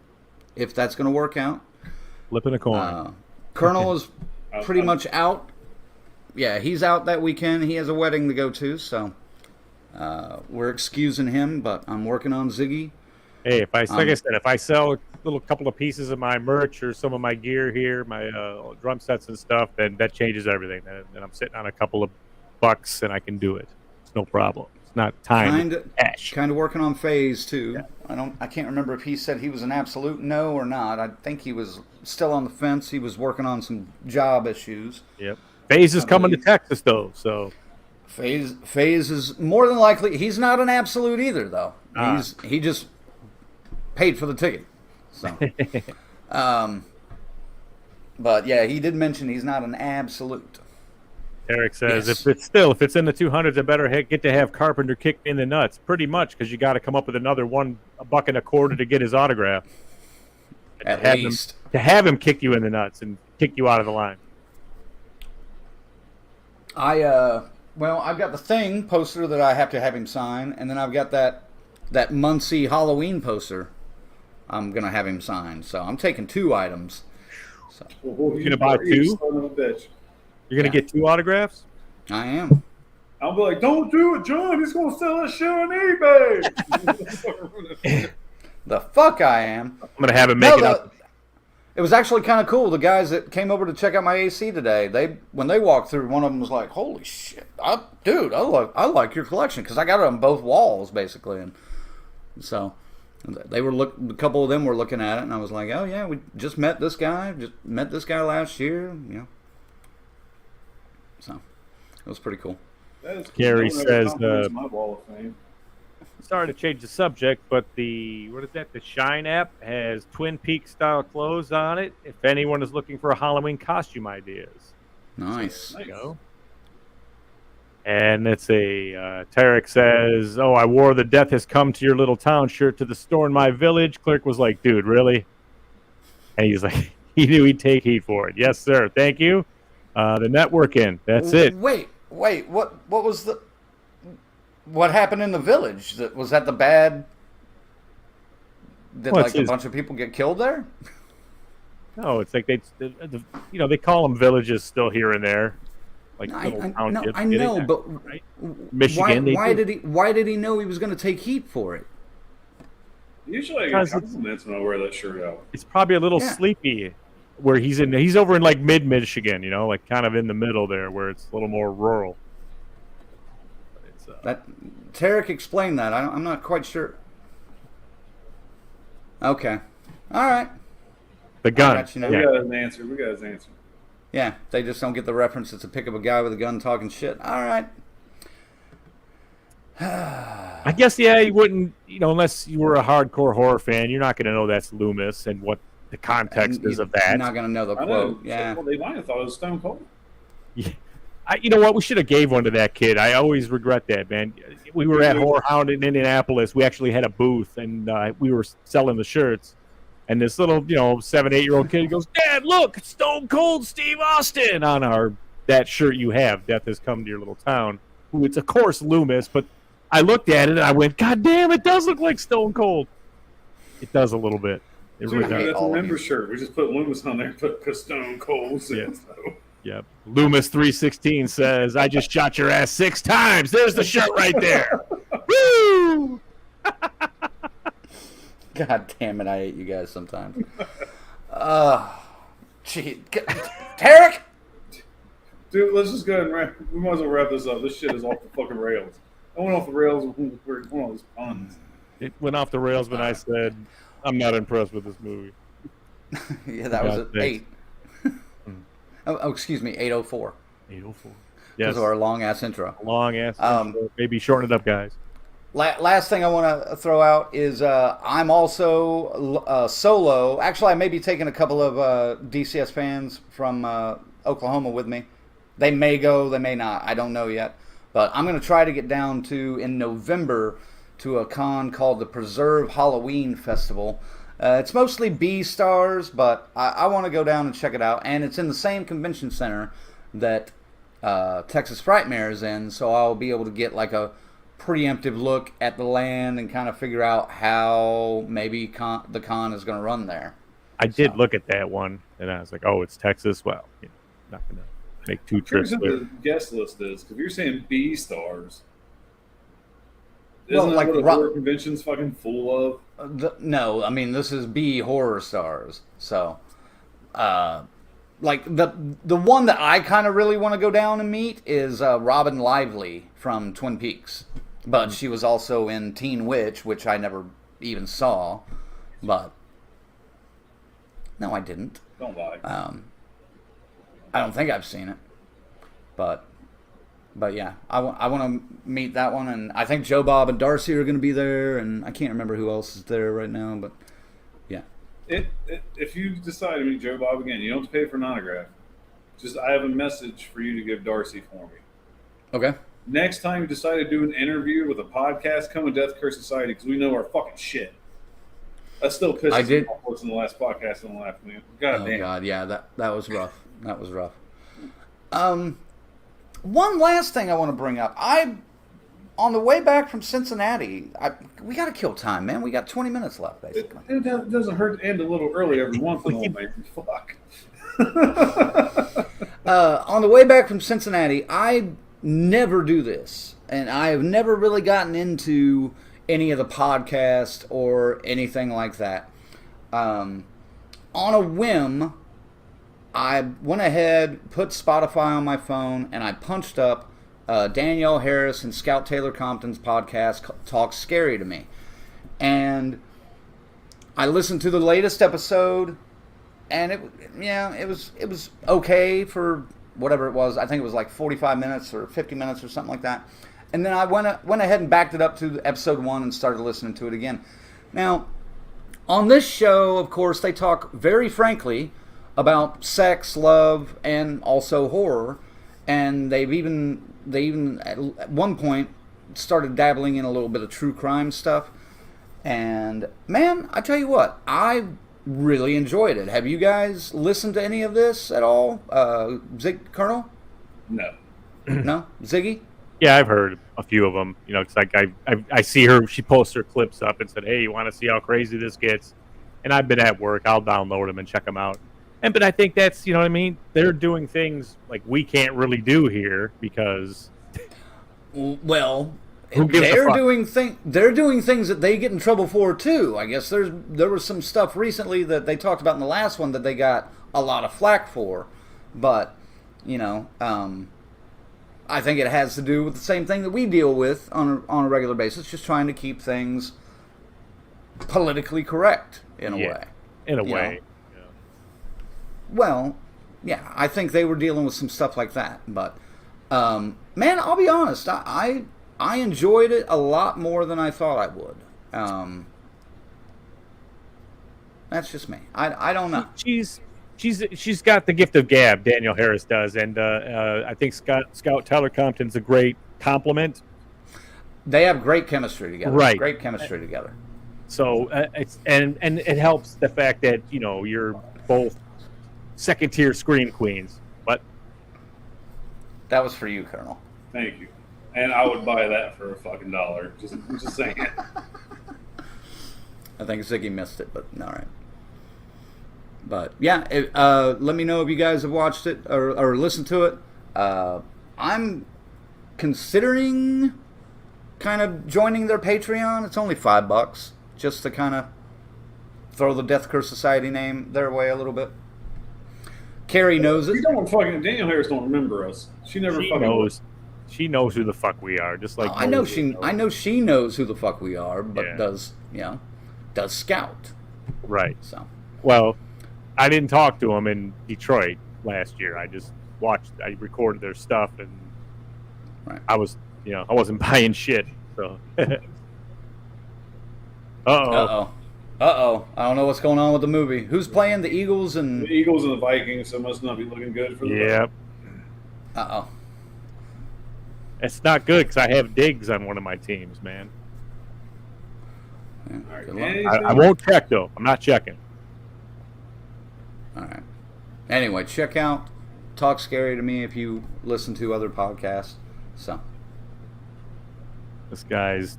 if that's going to work out. Flipping a coin. Colonel is pretty much out. Yeah, he's out that weekend. He has a wedding to go to, so we're excusing him. But I'm working on Ziggy. Hey, like I said, if I sell a couple of pieces of my merch or some of my gear here, my drum sets and stuff, then that changes everything. Then I'm sitting on a couple of bucks and I can do it. It's no problem. It's not time. Kind of working on Phase too. Yeah. I can't remember if he said he was an absolute no or not. I think he was still on the fence. He was working on some job issues. Yep. Phase is coming to Texas though, so Phase is more than likely. He's not an absolute either though. He just paid for the ticket. So, but yeah, he did mention he's not an absolute. Eric says, Yes. if it's in the 200s, I better get to have Carpenter kick me in the nuts. Pretty much, because you got to come up with another $1.25 to get his autograph. At least. To have him kick you in the nuts and kick you out of the line. Well, I've got the Thing poster that I have to have him sign, and then I've got that Muncie Halloween poster I'm going to have him sign. So I'm taking 2 items. So. You're going to buy 2? Son of a bitch. You're going to get 2 autographs? I am. I'll be like, don't do it, John. He's going to sell that shit on eBay. The fuck I am. I'm going to have him make it up. It was actually kind of cool. The guys that came over to check out my AC today, when they walked through, one of them was like, "Holy shit, dude! I like your collection," because I got it on both walls basically, and so they were a couple of them were looking at it, and I was like, "Oh yeah, we just met this guy. Just met this guy last year, So it was pretty cool. Gary says, my wall of fame. sorry to change the subject, but the Shine app has Twin Peaks style clothes on it. If anyone is looking for Halloween costume ideas, nice. There you go. And it's Tarek says, "Oh, I wore the 'Death Has Come to Your Little Town' shirt to the store in my village." Clerk was like, "Dude, really?" And he's like, he knew he'd take heat for it. Yes, sir. Thank you. The networking. That's it. Wait. What was what happened in the village? Was that the bad? Did a bunch of people get killed there? No, it's like they call them villages still here and there, like little townships. I know, but right? Michigan. Why did he know he was going to take heat for it? Usually, I get compliments when I wear that shirt out. It's probably a little sleepy, where he's over in like mid-Michigan, like kind of in the middle there, where it's a little more rural. Tarek explained that. I'm not quite sure. Okay, all right. The gun. We got his answer. Yeah, they just don't get the reference. It's a pick of a guy with a gun talking shit. All right. I guess, you wouldn't, unless you were a hardcore horror fan, you're not going to know that's Loomis and what the context is of that. You're not going to know the quote. Yeah. Well, they might have thought it was Stone Cold. Yeah. You know what? We should have gave one to that kid. I always regret that, man. We were at Horror Hound in Indianapolis. We actually had a booth, and we were selling the shirts. And this little, 7-8-year-old kid goes, "Dad, look, it's Stone Cold Steve Austin on that shirt you have. Death Has Come to Your Little Town." Who it's of course Loomis, but I looked at it and I went, "God damn, it does look like Stone Cold." It does a little bit. It really does. That's a member shirt. We just put Loomis on there, put Stone Cold. Yep. Loomis 316 says, "I just shot your ass 6 times. There's the shirt right there." Woo! God damn it! I hate you guys sometimes. Gee, Tarek. Dude, let's just go ahead and we might as well wrap this up. This shit is off the fucking rails. I went off the rails with one of those puns. It went off the rails when I said, "I'm not impressed with this movie." Yeah, that was at 8. Oh, excuse me, 8:04. 8:04. Yes. Because of our long-ass intro. Long-ass intro. Maybe shorten it up, guys. Last thing I want to throw out is I'm also solo. Actually, I may be taking a couple of DCS fans from Oklahoma with me. They may go, they may not. I don't know yet. But I'm going to try to get down in November to a con called the Preserve Halloween Festival. It's mostly B-stars, but I want to go down and check it out. And it's in the same convention center that Texas Frightmare is in, so I'll be able to get like a preemptive look at the land and kind of figure out how maybe the con is going to run there. I did look at that one, and I was like, "Oh, it's Texas. Well, not going to make 2 trips." Here's what the guest list is, because you're saying B-stars. Isn't that what the horror convention's fucking full of? No, I mean, this is B horror stars. So, like, the one that I kind of really want to go down and meet is Robin Lively from Twin Peaks. But she was also in Teen Witch, which I never even saw. But, no, I didn't. Don't lie. I don't think I've seen it. But yeah, I want to meet that one, and I think Joe Bob and Darcy are going to be there, and I can't remember who else is there right now, but yeah. If you decide to meet Joe Bob again, you don't have to pay for an autograph. Just I have a message for you to give Darcy for me. Okay. Next time you decide to do an interview with a podcast, come with Death Curse Society because we know our fucking shit. That still pisses me off listening to the last podcast and laugh, man. God damn. God, yeah, that was rough. That was rough. One last thing I want to bring up. On the way back from Cincinnati, we got to kill time, man. We got 20 minutes left, basically. It doesn't hurt to end a little early every once in a while, man. Fuck. On the way back from Cincinnati, I never do this, and I have never really gotten into any of the podcasts or anything like that. On a whim, I went ahead, put Spotify on my phone, and I punched up Danielle Harris and Scout Taylor Compton's podcast, Talk Scary to Me. And I listened to the latest episode, and it was okay for whatever it was. I think it was like 45 minutes or 50 minutes or something like that. And then I went ahead and backed it up to episode 1 and started listening to it again. Now, on this show, of course, they talk very frankly about sex, love, and also horror. And they even at one point started dabbling in a little bit of true crime stuff. And man, I tell you what, I really enjoyed it. Have you guys listened to any of this at all? Colonel? No. No? Ziggy? Yeah, I've heard a few of them. You know, it's like I see her. She posts her clips up and said, "Hey, you want to see how crazy this gets?" And I've been at work. I'll download them and check them out. But I think that's, you know what I mean? They're doing things like we can't really do here because, well, who gives a fuck? They're doing things that they get in trouble for too. I guess there was some stuff recently that they talked about in the last one that they got a lot of flack for, but you know, I think it has to do with the same thing that we deal with on a regular basis, just trying to keep things politically correct in a way. In a way. Well, yeah, I think they were dealing with some stuff like that. But, man, I'll be honest. I enjoyed it a lot more than I thought I would. That's just me. I don't know. She's got the gift of gab, Danielle Harris does. And I think Scout Tyler Compton's a great compliment. They have great chemistry together. Right. Great chemistry together. So, and it helps the fact that, you know, you're both second-tier scream queens, but that was for you, Colonel. Thank you, and I would buy that for $1. Just saying. I think Ziggy missed it, but all right. But yeah, let me know if you guys have watched it or listened to it. I'm considering kind of joining their Patreon. It's only $5, just to kind of throw the Death Curse Society name their way a little bit. Carrie knows it. Danielle Harris don't remember us. She knows. She knows who the fuck we are. Just like I know she knows who the fuck we are, but does Scout. Right. So. Well, I didn't talk to them in Detroit last year. I just I recorded their stuff, and right. I wasn't buying shit. So. Uh-oh. I don't know what's going on with the movie. Who's playing the Eagles and... The Eagles and the Vikings, so it must not be looking good for them. Yep. Uh-oh. It's not good because I have Diggs on one of my teams, man. Yeah, I won't check, though. I'm not checking. All right. Anyway, check out Talk Scary to Me if you listen to other podcasts. So. This guy's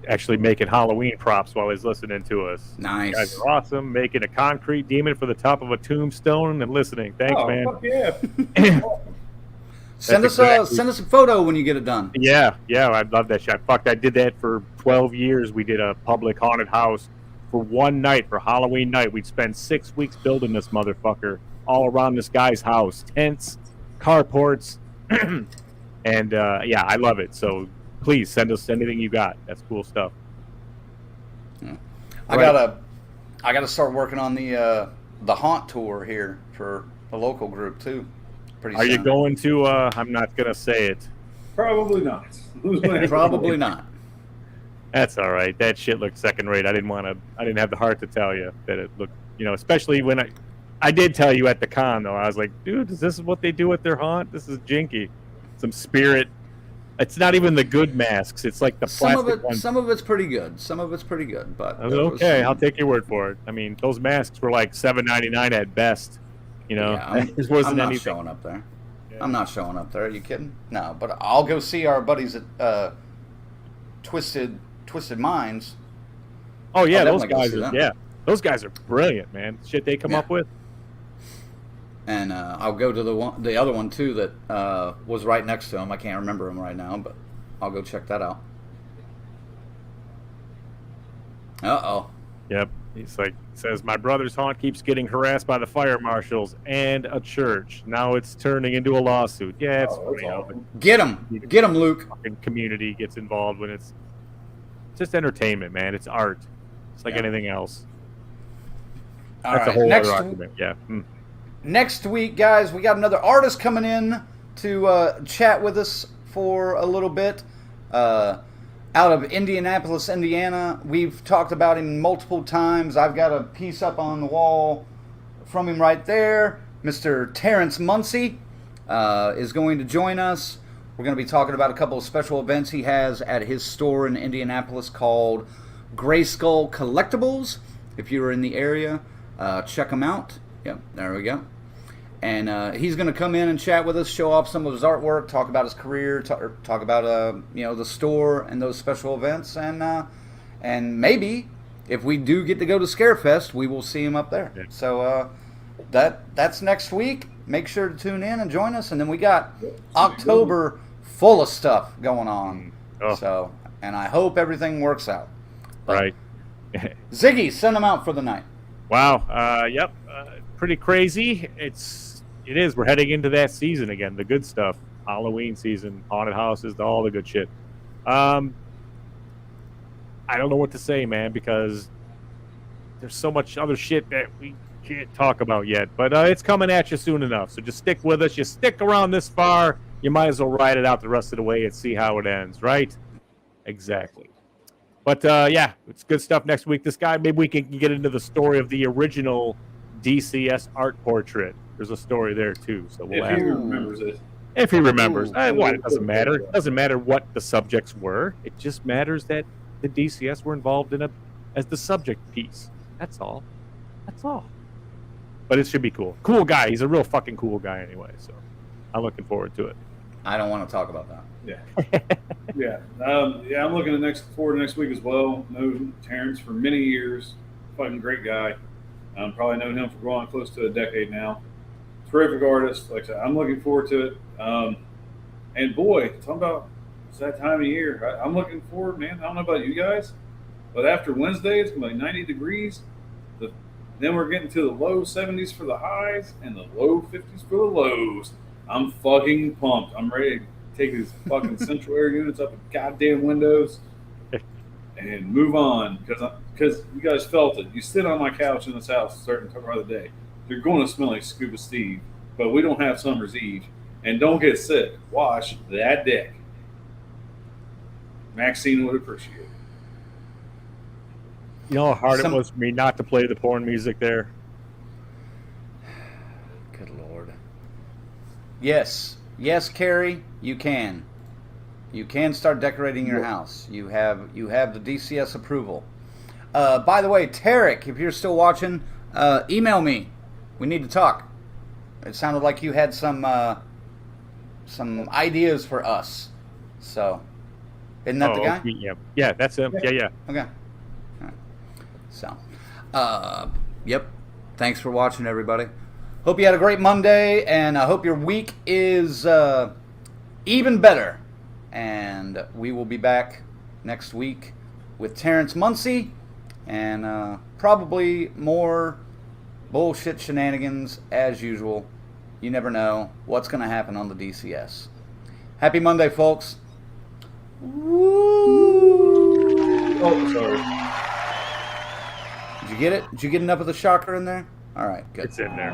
actually making Halloween props while he's listening to us. Nice. You guys are awesome. Making a concrete demon for the top of a tombstone and listening. Thanks, man. Fuck yeah. Send us a photo when you get it done. Yeah, I'd love that shit. Fuck, I did that for 12 years. We did a public haunted house for one night, for Halloween night. We'd spend 6 weeks building this motherfucker all around this guy's house. Tents, carports, and yeah, I love it. So please send us anything you got. That's cool stuff. Yeah. I gotta start working on the haunt tour here for a local group too. Are you going to? I'm not gonna say it. Probably not. Probably not. That's all right. That shit looked second rate. I didn't have the heart to tell you that it looked, especially when I did tell you at the con though. I was like, dude, is this what they do at their haunt? This is jinky. Some spirit. It's not even the good masks. It's like the plastic ones. Some of it's pretty good. Some of it's pretty good, but okay, I'll take your word for it. I mean, those masks were like $7.99 at best. I'm not showing up there. Yeah. I'm not showing up there. Are you kidding? No, but I'll go see our buddies at Twisted Minds. Oh yeah, those guys are brilliant, man. Shit they come up with. And I'll go to the other one too that was right next to him. I can't remember him right now, but I'll go check that out. Yep. He's like, says my brother's haunt keeps getting harassed by the fire marshals and a church. Now it's turning into a lawsuit. Yeah, it's funny. Get him, Luke. Fucking community gets involved when it's just entertainment, man. It's art. It's like anything else. That's a whole other argument. Yeah. Next week, guys, we got another artist coming in to chat with us for a little bit. Out of Indianapolis, Indiana. We've talked about him multiple times. I've got a piece up on the wall from him right there. Mr. Terrence Muncie is going to join us. We're going to be talking about a couple of special events he has at his store in Indianapolis called Gray Skull Collectibles. If you're in the area, check him out. Yep, there we go. And he's going to come in and chat with us, show off some of his artwork, talk about his career, talk about the store and those special events, and maybe if we do get to go to Scarefest, we will see him up there. Yeah. So that's next week. Make sure to tune in and join us, and then we got October full of stuff going on. So, and I hope everything works out. Right. Ziggy, send them out for the night. Wow. Yep. Pretty crazy. It is. We're heading into that season again. The good stuff. Halloween season, haunted houses, all the good shit. I don't know what to say, man, because there's so much other shit that we can't talk about yet. But it's coming at you soon enough. So just stick with us. You stick around this far, you might as well ride it out the rest of the way and see how it ends, right? Exactly. But yeah, it's good stuff next week. This guy, maybe we can get into the story of the original DCS art portrait. There's a story there too, so we'll if he remembers it. If he remembers, it doesn't matter. It doesn't matter what the subjects were. It just matters that the DCS were involved in it as the subject piece. That's all. That's all. But it should be cool. Cool guy. He's a real fucking cool guy anyway. So I'm looking forward to it. I don't want to talk about that. Yeah. I'm looking forward to next week as well. Know Terrence for many years. Fucking great guy. Probably known him for going on close to a decade now. Terrific artist. Like I said, I'm looking forward to it. And boy, talking about it's that time of year. I'm looking forward, man. I don't know about you guys, but after Wednesday, it's going to be like 90 degrees. Then we're getting to the low 70s for the highs and the low 50s for the lows. I'm fucking pumped. I'm ready to take these fucking central air units up the goddamn windows and move on because you guys felt it. You sit on my couch in this house a certain time of the day. You're going to smell like Scuba Steve, but we don't have summer's eve. And don't get sick. Wash that dick. Maxine would appreciate it. You know how hard it was for me not to play the porn music there? Good Lord. Yes, Carrie, you can. You can start decorating your house. You have the DCS approval. By the way, Tarek, if you're still watching, email me. We need to talk. It sounded like you had some ideas for us. So, isn't that the guy? Yeah, that's him. Yeah. Okay. All right. So, yep. Thanks for watching, everybody. Hope you had a great Monday, and I hope your week is even better. And we will be back next week with Terrence Muncie and probably more bullshit shenanigans as usual. You never know what's going to happen on the DCS. Happy Monday, folks. Woo! Oh, sorry. Did you get it? Did you get enough of the shocker in there? All right, good. It's in there.